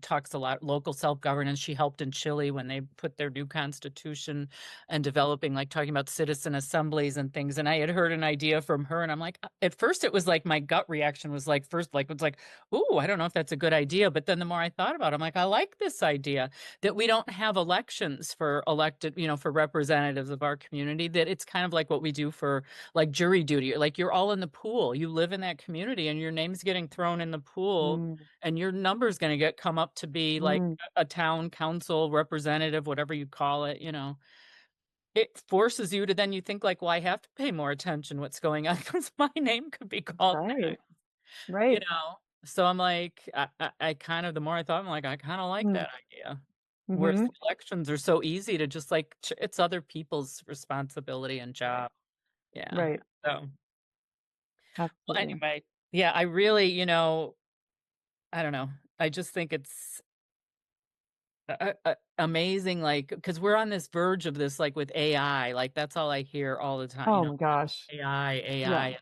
talks a lot local self-governance. She helped in Chile when they put their new constitution and developing, like talking about citizen assemblies and things. And I had heard an idea from her, and I'm like, at first it was like my gut reaction was like, first, like, it's like, ooh, I don't know if that's a good idea. But then the more I thought about it, I'm like, I like this idea that we don't have elections for elected, for representatives of our community, that it's kind of like what we do for like jury duty, like you're all in the pool, you live in that community and your name's getting thrown in the pool Mm, and your number's going to come up to be like mm, a town council representative, whatever you call it, it forces you to then you think like, well, I have to pay more attention what's going on because my name could be called right, next, you right. know. So I'm like, I kind of, the more I thought, I'm like, I kind of like Mm, that idea. Whereas mm-hmm. the elections are so easy to just like, it's other people's responsibility and job. Yeah. Right, So. Well, absolutely. anyway, yeah, I really, I don't know. I just think it's amazing, like, because we're on this verge of this, like with AI, like that's all I hear all the time, Oh my gosh. AI, Yeah. AI.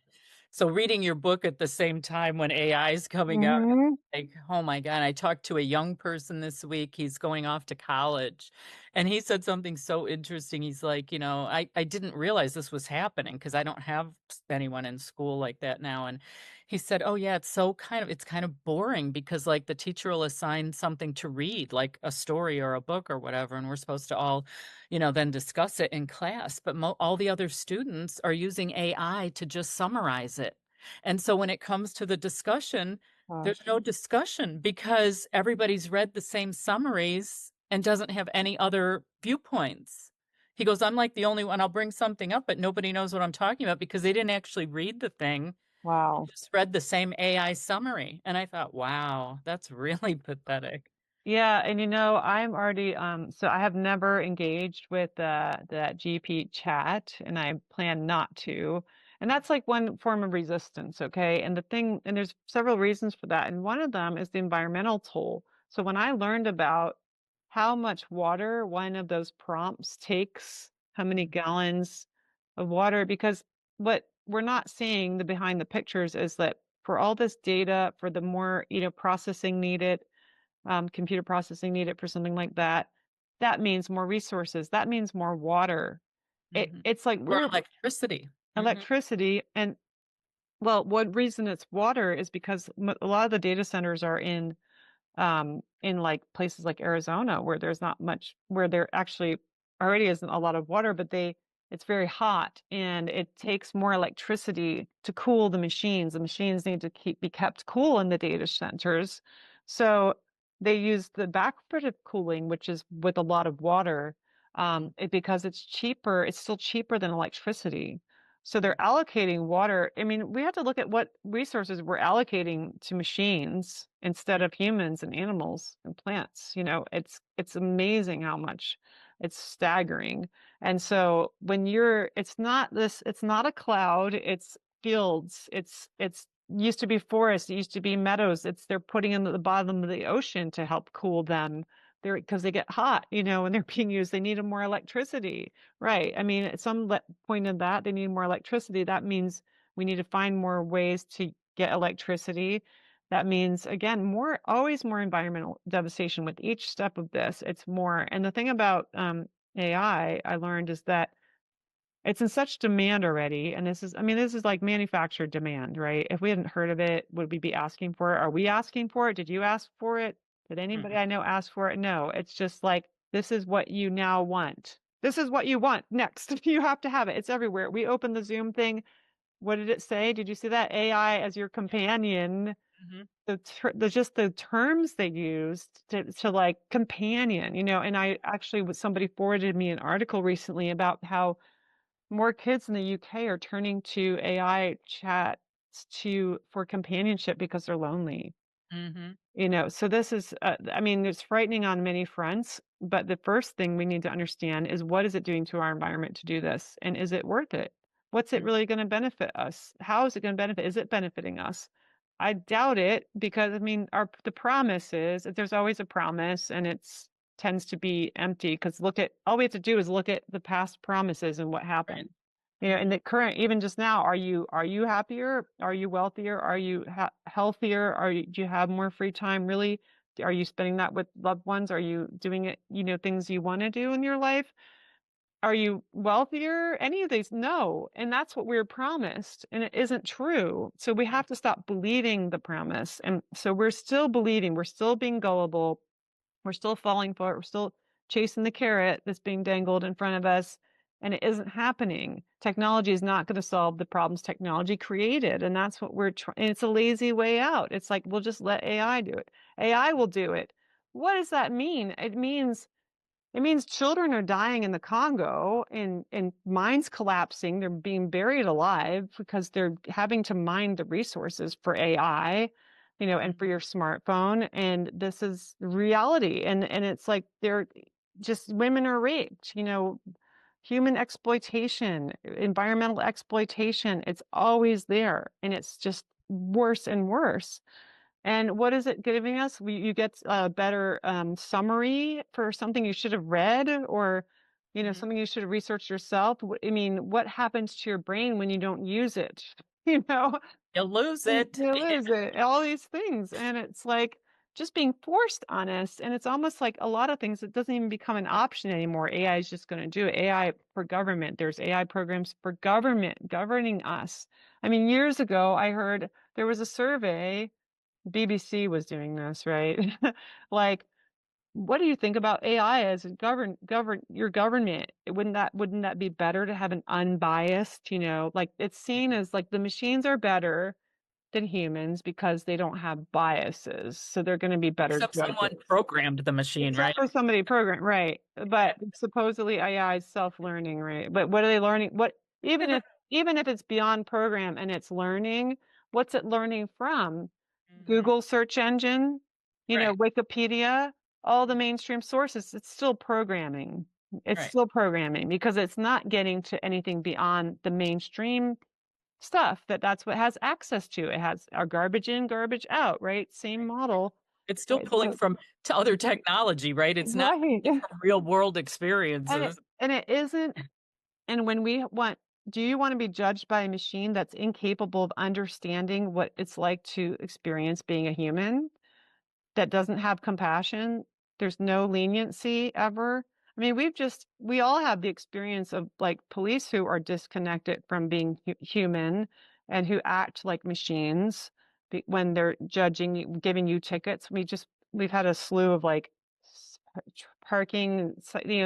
So reading your book at the same time when AI is coming out, Mm-hmm. like, oh my God, I talked to a young person this week. He's going off to college. And he said something so interesting. He's like, I didn't realize this was happening because I don't have anyone in school like that now. And he said, oh yeah, it's kind of boring because like the teacher will assign something to read, like a story or a book or whatever. And we're supposed to all, then discuss it in class. But all the other students are using AI to just summarize it. And so when it comes to the discussion, there's Gosh. no discussion because everybody's read the same summaries and doesn't have any other viewpoints. He goes, I'm like the only one. I'll bring something up, but nobody knows what I'm talking about because they didn't actually read the thing. They Wow. just read the same AI summary. And I thought, wow, that's really pathetic. Yeah, and I'm already so I have never engaged with that GP chat and I plan not to. And that's like one form of resistance, okay? And there's several reasons for that. And one of them is the environmental toll. So when I learned about how much water one of those prompts takes, how many gallons of water, because what we're not seeing the behind the pictures is that for all this data, for the more, processing needed, computer processing needed for something like that, that means more resources. That means more water. It's like Or we're electricity. Hmm. electricity. And well, one reason it's water is because a lot of the data centers are in like places like Arizona where there's not much, where there actually already isn't a lot of water, but it's very hot and it takes more electricity to cool the machines. The machines need to be kept cool in the data centers. So they use the evaporative cooling, which is with a lot of water, because it's cheaper. It's still cheaper than electricity. So they're allocating water. I mean, we have to look at what resources we're allocating to machines instead of humans and animals and plants. It's amazing how much. It's staggering. And so when it's not a cloud, it's fields. It's used to be forests, it used to be meadows. They're putting in the bottom of the ocean to help cool them. Because they get hot, and they're being used. They need more electricity. Right. I mean, at some point in that, they need more electricity. That means we need to find more ways to get electricity. That means, again, always more environmental devastation with each step of this. It's more. And the thing about AI, I learned is that it's in such demand already. And this is like manufactured demand, right? If we hadn't heard of it, would we be asking for it? Are we asking for it? Did you ask for it? Did anybody I know ask for it? No, it's just like, this is what you now want. This is what you want next. You have to have it. It's everywhere. We opened the Zoom thing. What did it say? Did you see that? AI as your companion? Hmm. Just the terms they used to like companion, and I actually, somebody forwarded me an article recently about how more kids in the UK are turning to AI chats for companionship because they're lonely. Hmm. So this is, I mean, it's frightening on many fronts, but the first thing we need to understand is, what is it doing to our environment to do this? And is it worth it? What's it really going to benefit us? How is it going to benefit? Is it benefiting us? I doubt it, because I mean, the promise is that there's always a promise, and it's tends to be empty, because all we have to do is look at the past promises and what Right. happened. in the current, even just now, are you happier? Are you wealthier? Are you healthier? Do you have more free time? Really? Are you spending that with loved ones? Are you doing it, things you want to do in your life? Are you wealthier? Any of these? No. And that's what we were promised. And it isn't true. So we have to stop believing the promise. And so we're still believing, we're still being gullible. We're still falling for it. We're still chasing the carrot that's being dangled in front of us. And it isn't happening. Technology is not going to solve the problems technology created. And that's what we're trying. It's a lazy way out. It's like, we'll just let AI do it. AI will do it. What does that mean? It means children are dying in the Congo and mines collapsing. They're being buried alive because they're having to mine the resources for AI, and for your smartphone. And this is reality. And it's like they're just, women are raped, human exploitation, environmental exploitation. It's always there. And it's just worse and worse. And what is it giving us? You get a better summary for something you should have read, or something you should have researched yourself. I mean, what happens to your brain when you don't use it? You'll lose it. You lose it. All these things, and it's like just being forced on us. And it's almost like a lot of things, it doesn't even become an option anymore. AI is just going to do it. AI for government. There's AI programs for government governing us. I mean, years ago, I heard there was a survey. BBC was doing this, right? Like, what do you think about AI as govern your government? Wouldn't that be better to have an unbiased, like, it's seen as like the machines are better than humans because they don't have biases. So they're going to be better Except judges. someone programmed the machine, right? Except for somebody programmed, right? But supposedly AI is self-learning, right? But what are they learning? What, even if it's beyond program and it's learning, what's it learning from? Google search engine, Right. Wikipedia, all the mainstream sources. It's still programming. It's Right. still programming because it's not getting to anything beyond the mainstream stuff. That's what it has access to. It has our garbage in, garbage out, right? Same model. It's still Right, pulling so- from to other technology, right? It's not Right. from real world experiences. And it isn't. And when do you want to be judged by a machine that's incapable of understanding what it's like to experience being a human? That doesn't have compassion. There's no leniency ever. I mean, we all have the experience of like police who are disconnected from being human and who act like machines when they're judging you, giving you tickets. We've had a slew of like parking,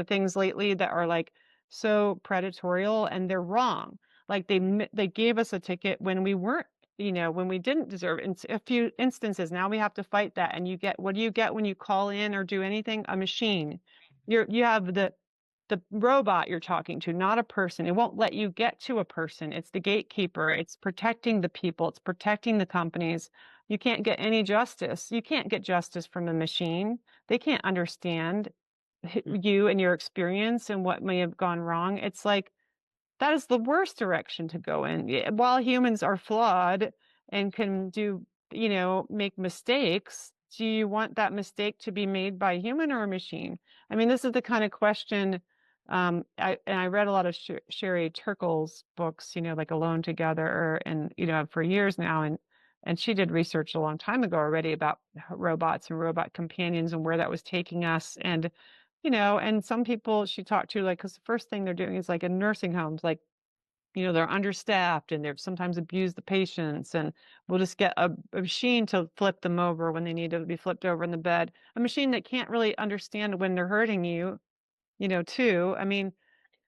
things lately that are like so predatory, and they're wrong. Like they gave us a ticket when we weren't, when we didn't deserve it. In a few instances, now we have to fight that. And what do you get when you call in or do anything? A machine. You have the robot you're talking to, not a person. It won't let you get to a person. It's the gatekeeper. It's protecting the people. It's protecting the companies. You can't get any justice. You can't get justice from a machine. They can't understand you and your experience and what may have gone wrong. It's like, that is the worst direction to go in. While humans are flawed and can do, make mistakes, do you want that mistake to be made by a human or a machine? I mean, this is the kind of question. I read a lot of Sherry Turkle's books, like Alone Together, and for years now, and she did research a long time ago already about robots and robot companions and where that was taking us. And and some people she talked to, like, because the first thing they're doing is like in nursing homes, like, they're understaffed and they've sometimes abused the patients, and we'll just get a machine to flip them over when they need to be flipped over in the bed. A machine that can't really understand when they're hurting you, too. I mean,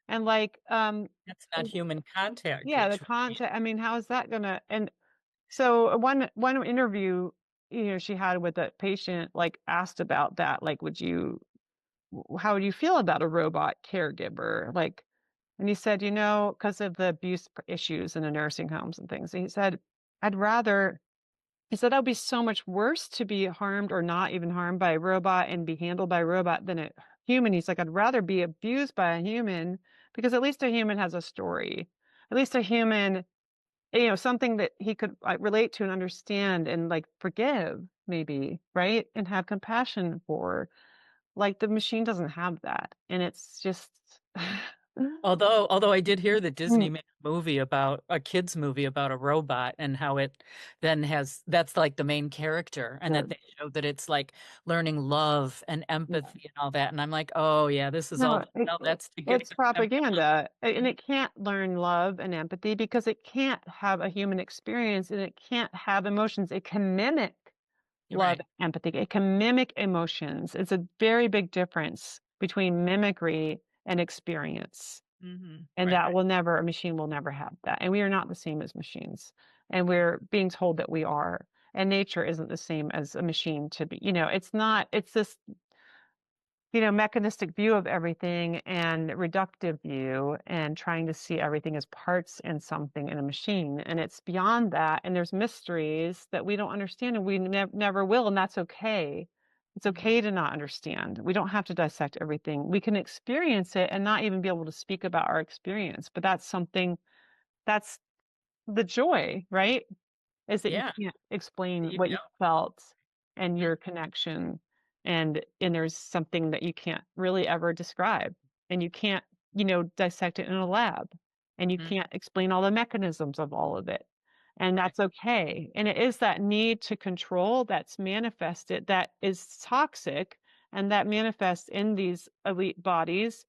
and like, That's not human contact. yeah, the Which content, I mean, how is that gonna, and so one interview, she had with a patient, like, asked about that, like, how would you feel about a robot caregiver? Like, and he said, because of the abuse issues in the nursing homes and things, he said, he said, that would be so much worse to be harmed or not even harmed by a robot and be handled by a robot than a human. He's like, I'd rather be abused by a human because at least a human has a story. At least a human, something that he could relate to and understand and like forgive, maybe, right? And have compassion for. Like, the machine doesn't have that. And it's just, Although I did hear that Disney Mm, made a movie about a kids movie about a robot and how it then that's like the main character, and that good. they show that it's like learning love and empathy and all that. And I'm like, oh yeah, this is all No, it, no, that's to get it's propaganda, and Mhm. it can't learn love and empathy because it can't have a human experience and it can't have emotions. It can mimic You're love right. and empathy. It can mimic emotions. It's a very big difference between mimicry and experience. And Right. that will never, a machine will never have that. And we are not the same as machines. And we're being told that we are. And nature isn't the same as a machine to be. It's not, it's this mechanistic view of everything and reductive view and trying to see everything as parts in something in a machine. And it's beyond that. And there's mysteries that we don't understand and we never will. And that's okay. It's Mhm. okay to not understand. We don't have to dissect everything. We can experience it and not even be able to speak about our experience. But that's the joy, right? Is that you Yeah. can't explain You what you felt and Mhm. your connection, and there's something that you can't really ever describe, and you can't, dissect it in a lab, and you Mhm. can't explain all the mechanisms of all of it, and Right. that's okay, and it is that need to control that's manifested that is toxic, and that manifests in these elite bodies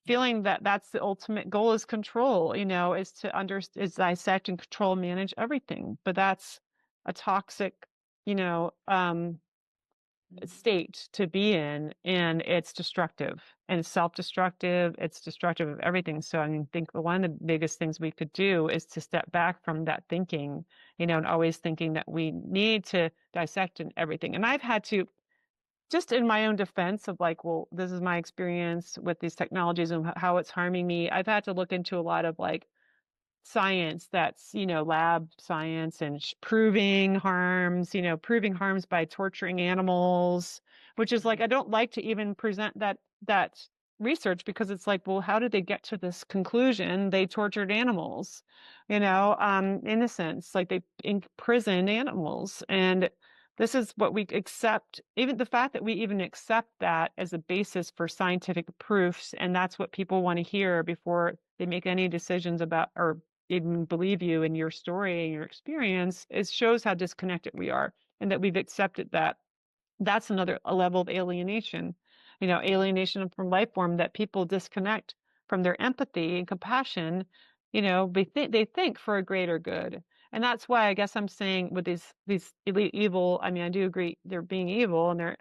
Yep. feeling that that's the ultimate goal is control, is to is dissect and control, manage everything. But that's a toxic, you know, um, Mhm. state to be in, and it's destructive and self-destructive. It's destructive of everything. So I mean, think one of the biggest things we could do is to step back from that thinking, and always thinking that we need to dissect and everything. And I've had to just in my own defense of like, well, this is my experience with these technologies and how it's harming me. I've had to look into a lot of like science that's, lab science and proving harms by torturing animals, which is like, Mhm. I don't like to even present that research because it's like, well, how did they get to this conclusion? They tortured animals, innocents, like they imprisoned animals. And this is what we accept, even the fact that we even accept that as a basis for scientific proofs. And that's what people want to hear before they make any decisions about or even believe you in your story and your experience. It shows how disconnected we are and that we've accepted that. That's another a level of alienation, alienation from life form, that people disconnect from their empathy and compassion. They think for a greater good. And that's why I guess I'm saying with these elite evil, I mean, I do agree they're being evil and they're,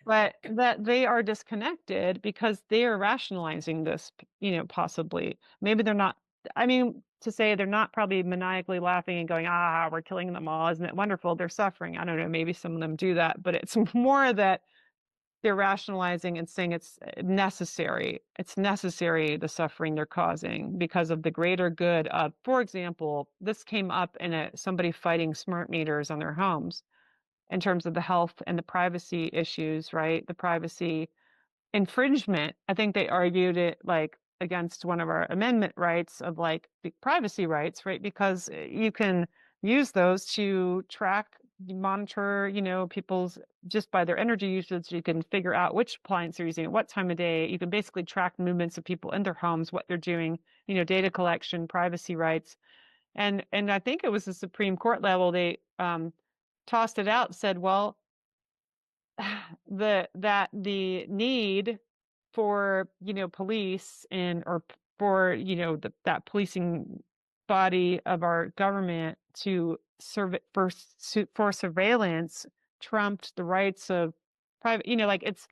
but that they are disconnected because they are rationalizing this, possibly. Maybe they're not, I mean, to say they're not probably maniacally laughing and going, ah, we're killing them all. Isn't it wonderful? They're suffering. I don't know. Maybe some of them do that, but it's more that they're rationalizing and saying it's necessary. It's necessary, the suffering they're causing because of the greater good of, for example, this came up in somebody fighting smart meters on their homes in terms of the health and the privacy issues, right? The privacy infringement. I think they argued it like against one of our amendment rights of like the privacy rights, right? Because you can use those to track, monitor, people's just by their energy usage. You can figure out which appliance they're using at what time of day. You can basically track movements of people in their homes, what they're doing, data collection, privacy rights. And I think it was the Supreme Court level, they tossed it out, said, well, the need for police and or for that policing body of our government to serve for surveillance trumped the rights of private, like it's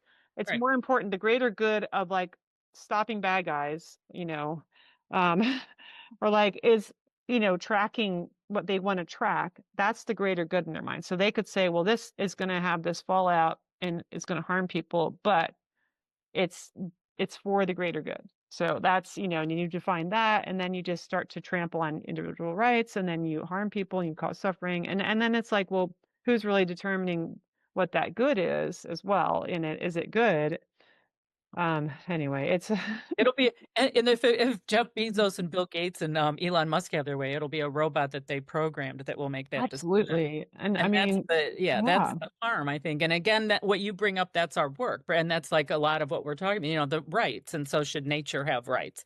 Right. more important, the greater good of like stopping bad guys, um or like is tracking what they want to track. That's the greater good in their mind. So they could say, well, this is going to have this fallout and it's going to harm people, but it's it's for the greater good. So that's, and you define that, and then you just start to trample on individual rights, and then you harm people and you cause suffering. And then it's like, well, who's really determining what that good is as well? In it, is it good? Anyway, it's It'll be, and if Jeff Bezos and Bill Gates and Elon Musk have their way, it'll be a robot that they programmed that will make that decision. absolutely. And I And that's mean, that's yeah, the harm, I think. And again, that what you bring up, that's our work. And that's like a lot of what we're talking about, the rights. And so should nature have rights?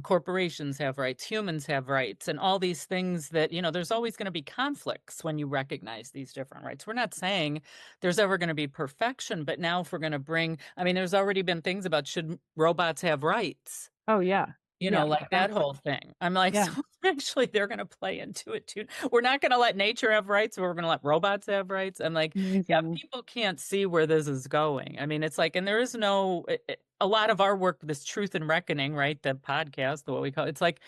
Corporations have rights, humans have rights, and all these things that, there's always going to be conflicts when you recognize these different rights. We're not saying there's ever going to be perfection, but now if we're going to there's already been things about should robots have rights? oh yeah, yeah, Like that whole thing. I'm like, yeah, so actually they're going to play into it too. We're not going to let nature have rights, but we're going to let robots have rights. I'm like, yeah, amazing. people can't see where this is going. I mean, it's like, and there is a lot of our work, this Truth and Reckoning, right? The podcast, what we call it's like,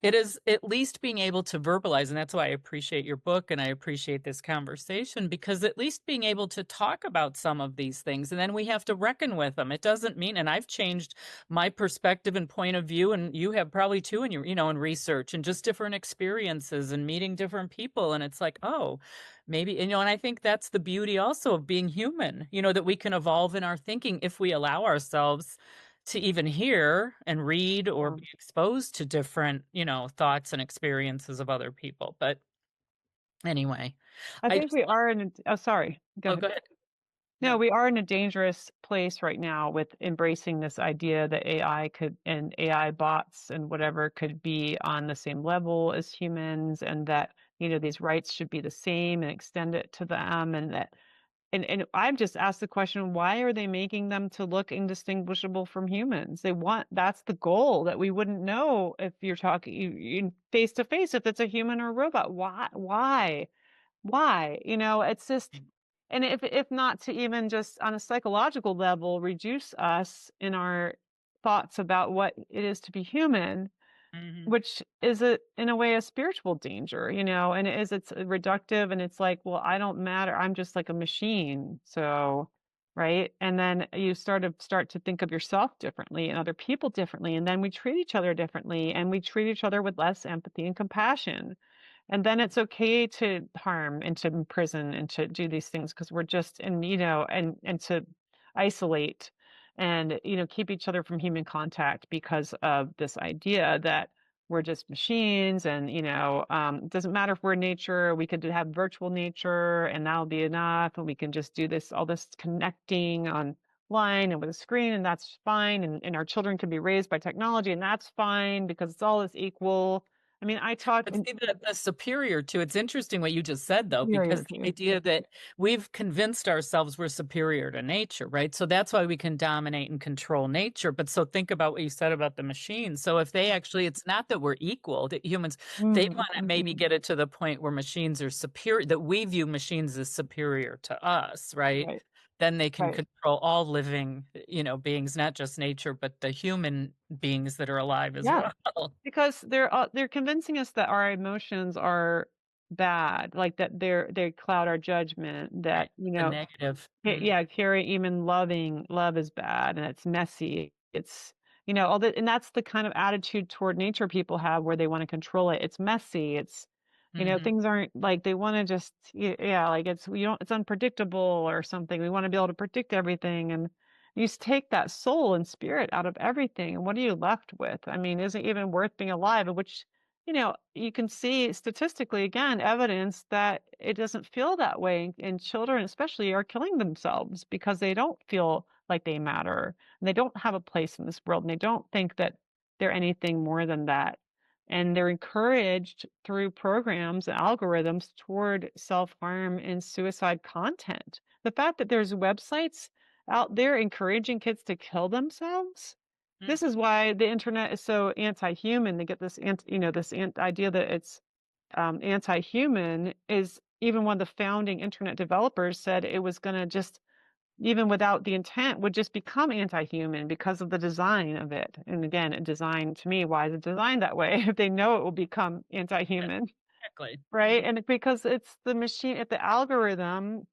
it is at least being able to verbalize, and that's why I appreciate your book and I appreciate this conversation, because at least being able to talk about some of these things, and then we have to reckon with them. It doesn't mean, and I've changed my perspective and point of view, and you have probably too in your, in research and just different experiences and meeting different people, and it's like, oh, maybe, and I think that's the beauty also of being human, that we can evolve in our thinking if we allow ourselves to even hear and read or be exposed to different, thoughts and experiences of other people. But anyway, I I think just, we are sorry, go oh, ahead. go ahead. No, No. we are in a dangerous place right now with embracing this idea that AI bots and whatever could be on the same level as humans, and that, these rights should be the same and extend it to them, and that and I've just asked the question, why are they making them to look indistinguishable from humans? That's the goal, that we wouldn't know if you're talking face to face if it's a human or a robot. Why? It's just, and if not to even just on a psychological level reduce us in our thoughts about what it is to be human, Mhm. which is in a way a spiritual danger, and it's reductive, and it's like, well, I don't matter. I'm just like a machine. So, right. And then you start to think of yourself differently and other people differently. And then we treat each other differently, and we treat each other with less empathy and compassion. And then it's okay to harm and to imprison and to do these things because we're just, and and to isolate and keep each other from human contact because of this idea that we're just machines. And it doesn't matter if we're nature, we could have virtual nature and that'll be enough, and we can just do all this connecting online and with a screen, and that's fine. And our children can be raised by technology, and that's fine because it's all is equal. I mean, I talk But in see, the superior to it's interesting what you just said, though, superior because the to. idea that we've convinced ourselves we're superior to nature, right? So that's why we can dominate and control nature. But so think about what you said about the machines. So if they actually, it's not that we're equal, that humans, they Mm, want to maybe get it to the point where machines are superior, that we view machines as superior to us, right? right, Then they can right. control all living, beings, not just nature, but the human beings that are alive as Yeah, well. because they're convincing us that our emotions are bad, like that they cloud our judgment, Right. that The negative. yeah, carry even love is bad and it's messy. It's all that, and that's the kind of attitude toward nature people have, where they want to control it. It's messy. It's Mhm. things aren't like they want to just yeah, like it's unpredictable or something. We want to be able to predict everything, and you take that soul and spirit out of everything, and what are you left with? I mean, is it even worth being alive? Which you can see statistically, again, evidence that it doesn't feel that way. And children, especially, are killing themselves because they don't feel like they matter. And they don't have a place in this world. And they don't think that they're anything more than that. And they're encouraged through programs and algorithms toward self harm and suicide content. The fact that there's websites out there encouraging kids to kill themselves, Mm. this is why the internet is so anti-human. They get idea that it's anti-human. Is even one of the founding internet developers said it was going to just, even without the intent, would just become anti-human because of the design of it. And again, design, to me, why is it designed that way if they know it will become anti-human, Exactly. right? And because it's the machine, if the algorithm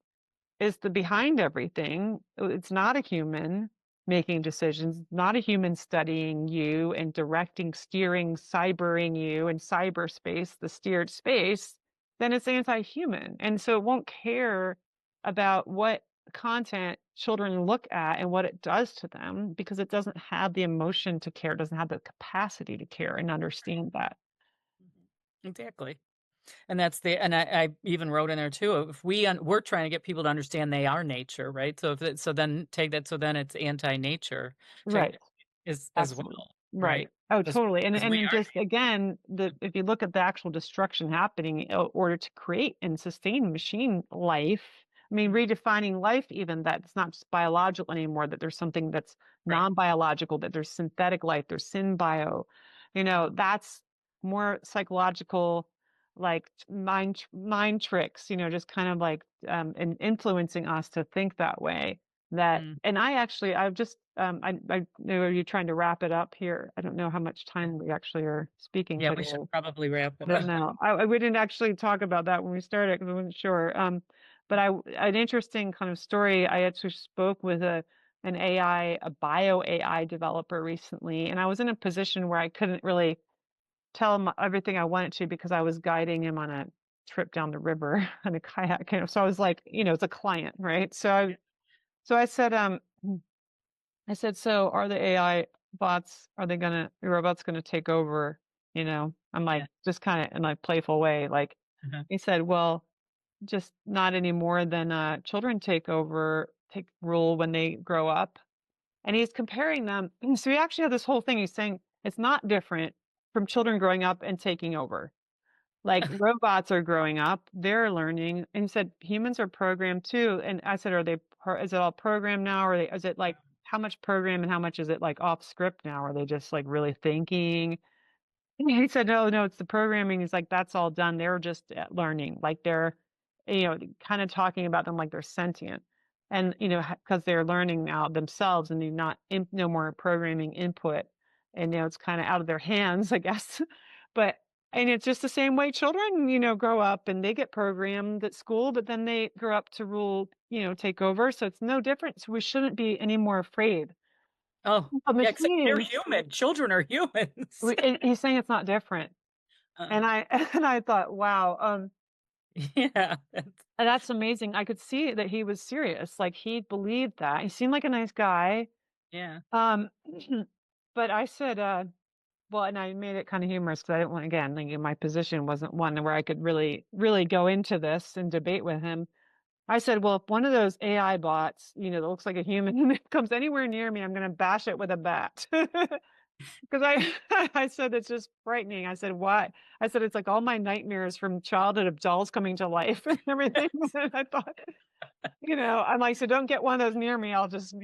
is the behind everything. It's not a human making decisions, not a human studying you and directing, steering, cybering you in cyberspace, the steered space, then it's anti-human. And so it won't care about what content children look at and what it does to them, because it doesn't have the emotion to care, doesn't have the capacity to care and understand that. Exactly. And that's and I even wrote in there too, if we're trying to get people to understand they are nature, right? So so then take that, so then it's anti-nature, Right. is as Absolutely. well, right? Right. Oh, Because totally. And we and are. just again, if you look at the actual destruction happening in order to create and sustain machine life, I mean, redefining life, even that it's not just biological anymore, that there's something that's Right. non-biological, that there's synthetic life, there's synbio, that's more psychological, like mind tricks, just kind of like and influencing us to think that way. And I've just I know you're trying to wrap it up here. I don't know how much time we actually are speaking Yeah, today. we should probably wrap it I don't up. know. We didn't actually talk about that when we started because I wasn't sure. But an interesting kind of story. I actually spoke with a bio AI developer recently, and I was in a position where I couldn't really tell him everything I wanted to because I was guiding him on a trip down the river on a kayak. So I was like, it's a client, right? So I said, so are the AI bots, the robots gonna take over? I'm like, just kind of in a playful way. Like, he said, well, just not any more than children take rule when they grow up. And he's comparing them. So he actually had this whole thing. He's saying it's not different from children growing up and taking over. Like robots are growing up, they're learning. And he said humans are programmed too. And I said, is it all programmed now? Or is it like how much program and how much is it like off script now? Are they just like really thinking? And he said, no, it's the programming. He's like, that's all done. They're just learning. Like they're, kind of talking about them like they're sentient. And, because they're learning now themselves and they're not, no more programming input. And, it's kind of out of their hands, I guess. And it's just the same way children, grow up and they get programmed at school, but then they grow up to rule, take over. So it's no different. So we shouldn't be any more afraid. Oh, A yeah, except they're machine, human. Children are humans. and he's saying it's not different. And I and I thought, wow, Yeah. and that's amazing. I could see that he was serious. Like he believed that. He seemed like a nice guy. Yeah. Um, but I said, well, and I made it kind of humorous because I didn't want, again, like my position wasn't one where I could really, really go into this and debate with him. I said, well, if one of those AI bots, that looks like a human comes anywhere near me, I'm going to bash it with a bat. Because I said, it's just frightening. I said, why? I said, it's like all my nightmares from childhood of dolls coming to life and everything. And I thought, I'm like, so don't get one of those near me. I'll just,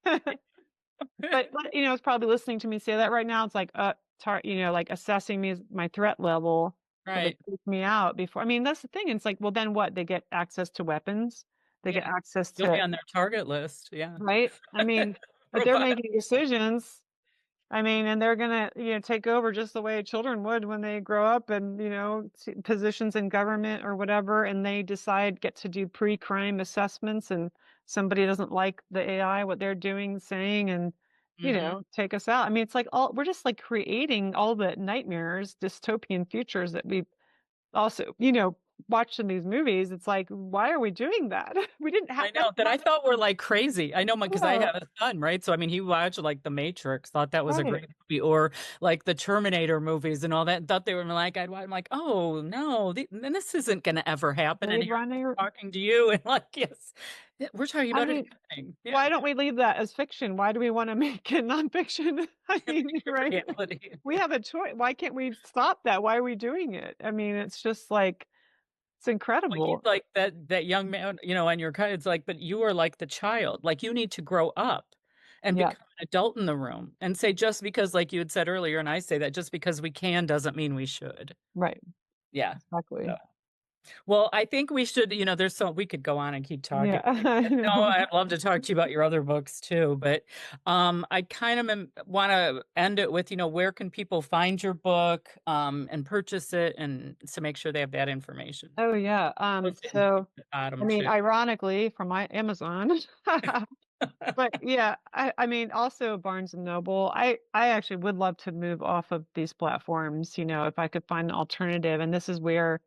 but it's probably listening to me say that right now. It's like, like assessing me as my threat level. Right. Freak me out before. I mean, that's the thing. It's like, well, then what? They get access to weapons. They get access You'll be to, on their target list. Yeah. right? I mean, but they're making decisions. I mean, and they're gonna, take over just the way children would when they grow up and, positions in government or whatever, and they get to do pre-crime assessments, and somebody doesn't like the AI, what they're doing, saying, and, take us out. I mean, it's like we're just like creating all the nightmares, dystopian futures that we also, watched in these movies. It's like, why are we doing that? We didn't have. I know that I thought were like crazy. I know because I Yeah. have a son, right? So I mean, he watched like The Matrix, thought that was a Right. great movie, or like the Terminator movies and all that. Thought they were like, I'm like, oh no, this isn't going to ever happen. And Blade here Runner. I'm talking to you, and like, yes, we're talking I about mean, it happening. Yeah. why don't we leave that as fiction? Why do we want to make it nonfiction? I mean, right? Reality. We have a choice. Why can't we stop that? Why are we doing it? I mean, it's just like, it's Well, incredible. he's like that young man, and you're kind of, it's like, but you are like the child. Like you need to grow up and Yeah, become an adult in the room and say, just because, like you had said earlier, and I say that just because we can doesn't mean we should. right. Yeah. Exactly. So, well, I think we should, we could go on and keep talking. Yeah. I No, know. I'd love to talk to you about your other books too, but I kind of want to end it with, where can people find your book and purchase it, and to make sure they have that information. Oh yeah. So I mean, Too. ironically, from my Amazon. But yeah, I mean, also Barnes and Noble. I actually would love to move off of these platforms, if I could find an alternative. And this is where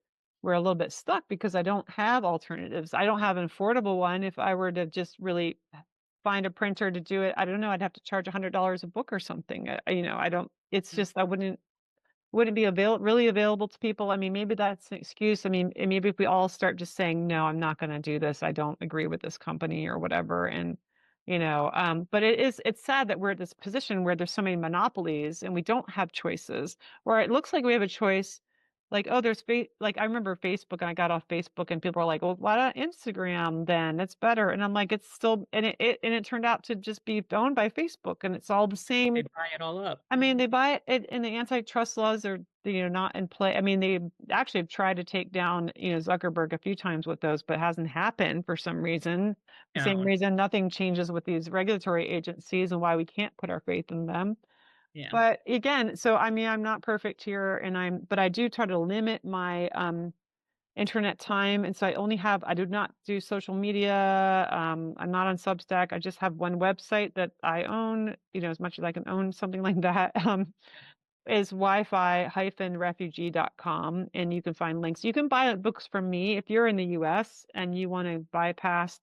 we're a little bit stuck because I don't have alternatives. I don't have an affordable one. If I were to just really find a printer to do it, I don't know, I'd have to charge $100 a book or something. I don't, it's just, I wouldn't be really available to people. I mean, maybe that's an excuse. I mean, and maybe if we all start just saying, no, I'm not going to do this. I don't agree with this company or whatever. And, but it's sad that we're at this position where there's so many monopolies and we don't have choices, where it looks like we have a choice. Like, oh, like I remember Facebook, and I got off Facebook and people are like, well, why not Instagram then? It's better. And I'm like, it's still, and it turned out to just be owned by Facebook, and it's all the same. They buy it all up. I mean, they buy it, and the antitrust laws are, not in play. I mean, they actually have tried to take down, Zuckerberg a few times with those, but it hasn't happened for some reason. The same reason nothing changes with these regulatory agencies and why we can't put our faith in them. Yeah. But again, so I mean, I'm not perfect here, but I do try to limit my internet time, and so I do not do social media. I'm not on Substack. I just have one website that I own, as much as I can own something like that. Is wifi-refugee.com, and you can find links. You can buy books from me if you're in the US and you want to bypass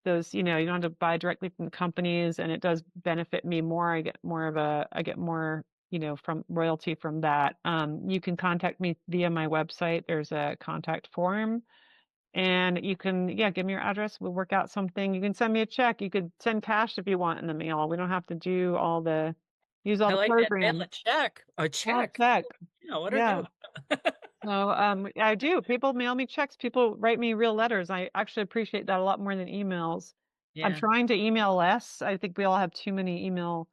those, you don't have to buy directly from the companies, and it does benefit me more. I get more, from royalty from that. You can contact me via my website. There's a contact form, and you can, give me your address. We'll work out something. You can send me a check. You could send cash if you want in the mail. We don't have to use all the I like programs. that. Check. A check. Check. What are you? So I do. People mail me checks. People write me real letters. I actually appreciate that a lot more than emails. Yeah. I'm trying to email less. I think we all have too many email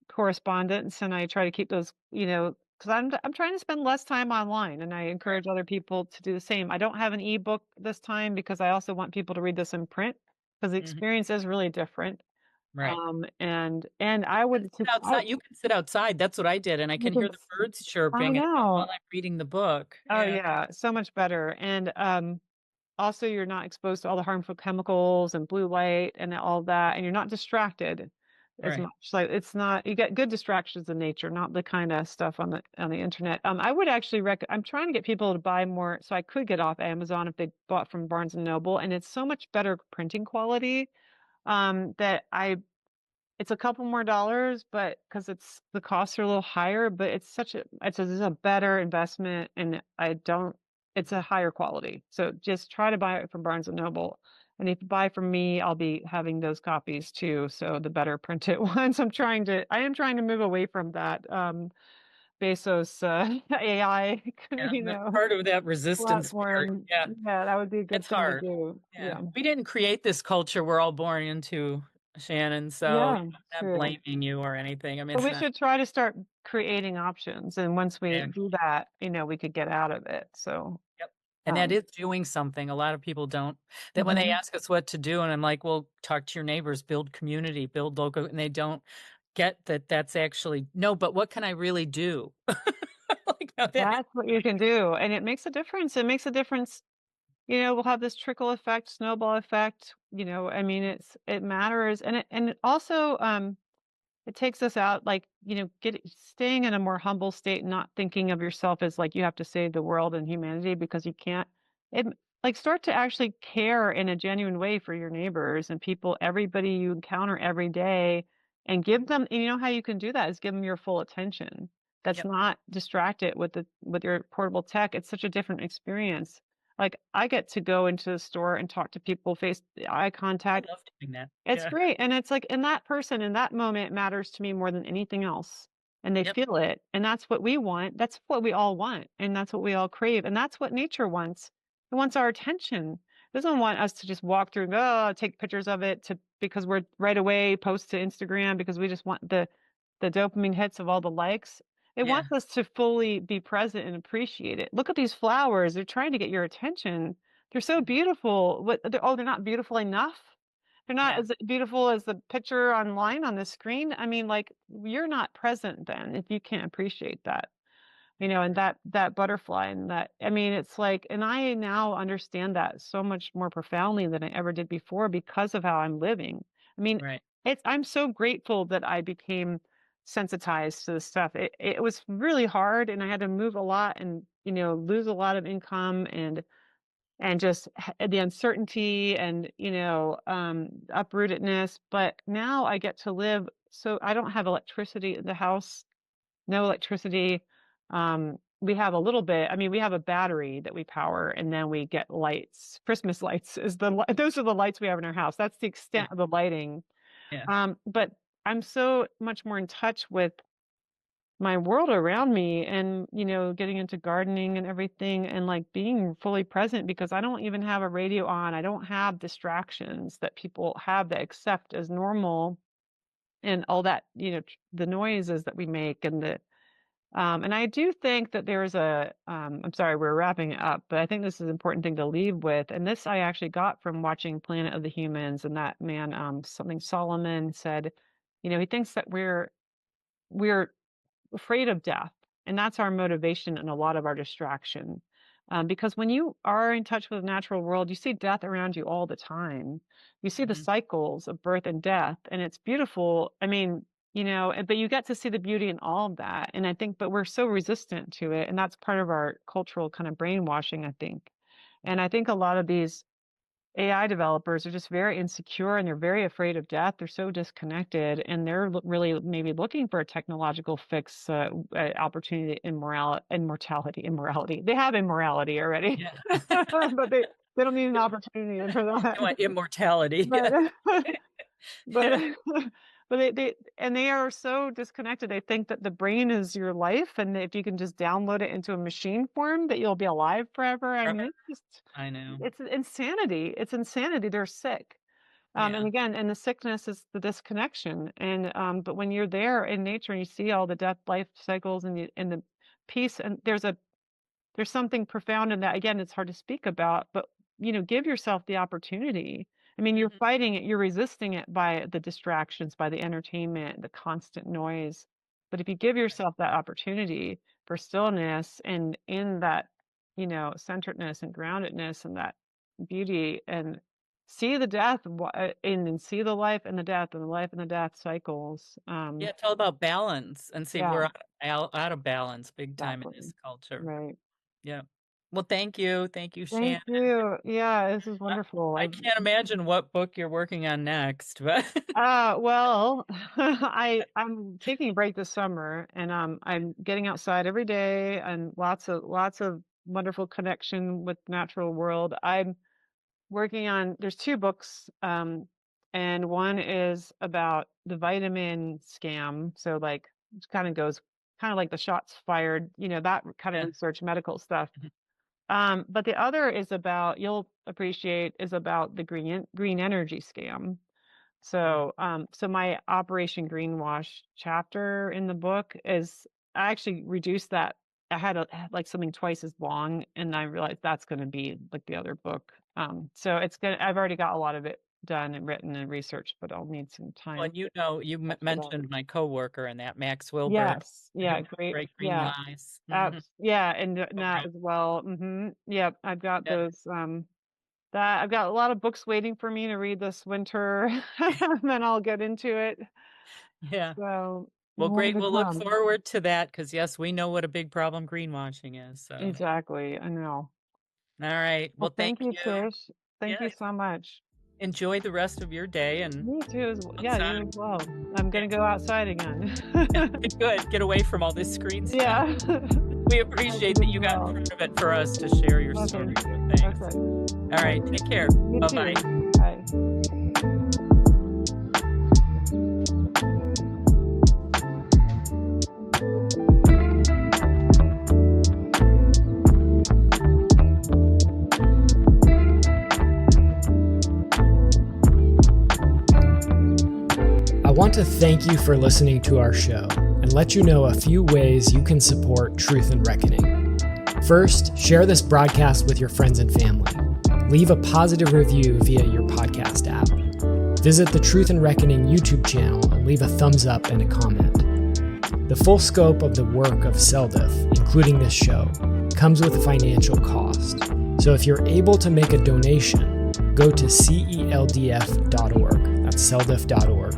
correspondence, and I try to keep those, because I'm trying to spend less time online, and I encourage other people to do the same. I don't have an ebook this time because I also want people to read this in print, because the experience is really different. Right. And I would sit outside. You can sit outside. That's what I did, and I can hear the birds chirping while I'm reading the book. Oh yeah, so much better. And also, you're not exposed to all the harmful chemicals and blue light and all that, and you're not distracted as much. Like, it's not, you get good distractions in nature, not the kind of stuff on the internet. I would actually I'm trying to get people to buy more, so I could get off Amazon if they bought from Barnes and Noble, and it's so much better printing quality that it's a couple more dollars, but because the costs are a little higher, but it's a better investment, and it's a higher quality. So just try to buy it from Barnes and Noble. And if you buy from me, I'll be having those copies too. So the better printed ones. I am trying to move away from that Bezos AI, part of that resistance platform. Yeah, that would be a good thing to do. Yeah. We didn't create this culture we're all born into, Shannon, so I'm not blaming you or anything. I mean, but we should try to start creating options, and once we do that, we could get out of it. So and that is doing something. A lot of people don't. That when they ask us what to do, and I'm like, well, talk to your neighbors, build community, build local, and they don't get that. That's actually no. But what can I really do? That's what you can do, and it makes a difference. It makes a difference. We'll have this trickle effect, snowball effect. I mean, it matters, and it also it takes us out, like, staying in a more humble state, not thinking of yourself as like you have to save the world and humanity, because you can't. It like start to actually care in a genuine way for your neighbors and people, everybody you encounter every day, and give them. And you know how you can do that is give them your full attention. That's not distracted with your portable tech. It's such a different experience. Like, I get to go into the store and talk to people, face eye contact. I love doing that. It's great. And it's like, and that person in that moment matters to me more than anything else. And they feel it. And that's what we want. That's what we all want. And that's what we all crave. And that's what nature wants. It wants our attention. It doesn't want us to just walk through and take pictures of it because we're right away post to Instagram because we just want the dopamine hits of all the likes. It wants us to fully be present and appreciate it. Look at these flowers. They're trying to get your attention. They're so beautiful. They're not beautiful enough. They're not as beautiful as the picture online on the screen. I mean, like, you're not present then if you can't appreciate that, and that butterfly and that, I mean, it's like, and I now understand that so much more profoundly than I ever did before because of how I'm living. I mean, I'm so grateful that I became sensitized to the stuff. It was really hard, and I had to move a lot and, lose a lot of income and just the uncertainty and, uprootedness. But now I get to live, so I don't have electricity in the house, no electricity. We have a little bit, I mean, we have a battery that we power, and then we get lights. Christmas lights those are the lights we have in our house. That's the extent of the lighting. Yeah. But I'm so much more in touch with my world around me, and getting into gardening and everything, and like being fully present, because I don't even have a radio on. I don't have distractions that people have that accept as normal, and all that, the noises that we make, and I do think that there's I'm sorry, we're wrapping it up, but I think this is an important thing to leave with. And this I actually got from watching Planet of the Humans, and that man, something Solomon said, he thinks that we're afraid of death, and that's our motivation and a lot of our distraction. Because when you are in touch with the natural world, you see death around you all the time. You see the cycles of birth and death, and it's beautiful. I mean, but you get to see the beauty in all of that. And I think, but we're so resistant to it, and that's part of our cultural kind of brainwashing, I think. And I think a lot of these AI developers are just very insecure, and they're very afraid of death. They're so disconnected, and they're really maybe looking for a technological fix, opportunity, immorality. They have immorality already, but they don't need an opportunity for that. They want immortality. But they are so disconnected. They think that the brain is your life, and if you can just download it into a machine form, that you'll be alive forever. I mean, I know. It's insanity. It's insanity. They're sick. And again, and the sickness is the disconnection. And but when you're there in nature and you see all the death, life cycles, and the peace, and there's something profound in that. Again, it's hard to speak about, but give yourself the opportunity. I mean, you're fighting it, you're resisting it by the distractions, by the entertainment, the constant noise. But if you give yourself that opportunity for stillness, and in that, centeredness and groundedness and that beauty, and see the death, and see the life and the death, and the life and the death cycles. It's all about balance, and see, we're out of balance big time in this culture. Right. Yeah. Well, thank you, Shannon. Thank you. Yeah, this is wonderful. I can't imagine what book you're working on next, but well, I'm taking a break this summer, and I'm getting outside every day, and lots of wonderful connection with natural world. I'm working on, there's 2 books, and one is about the vitamin scam. So like, it kind of goes kind of like the shots fired, that kind of research, medical stuff. But the other is about, you'll appreciate, is about the green energy scam. So, so my Operation Greenwash chapter in the book is, I actually reduced that. I had like something twice as long, and I realized that's going to be like the other book. So I've already got a lot of it done and written and researched, but I'll need some time. Well, you mentioned my coworker in that, Max Wilbert. Yes, yeah, great. Green Lies. Yeah, and that as well. Yep, I've got those. That I've got a lot of books waiting for me to read this winter, and then I'll get into it. Yeah. So, well, great. We'll look forward to that, because yes, we know what a big problem greenwashing is. So. Exactly, I know. All right. Well, thank you, Tish. Thank you so much. Enjoy the rest of your day, and me too. Yeah, you as well. I'm gonna go outside again. Good. Get away from all this screen stuff. Yeah. We appreciate that you got in front of it for us to share your story. Thanks. Okay. All right. Take care. Bye-bye. Bye. I want to thank you for listening to our show and let you know a few ways you can support Truth and Reckoning. First, share this broadcast with your friends and family. Leave a positive review via your podcast app. Visit the Truth and Reckoning YouTube channel and leave a thumbs up and a comment. The full scope of the work of CELDF, including this show, comes with a financial cost. So if you're able to make a donation, go to CELDF.org. That's CELDF.org.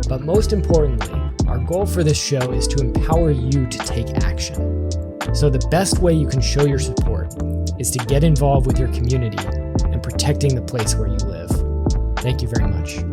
But most importantly, our goal for this show is to empower you to take action. So the best way you can show your support is to get involved with your community and protecting the place where you live. Thank you very much.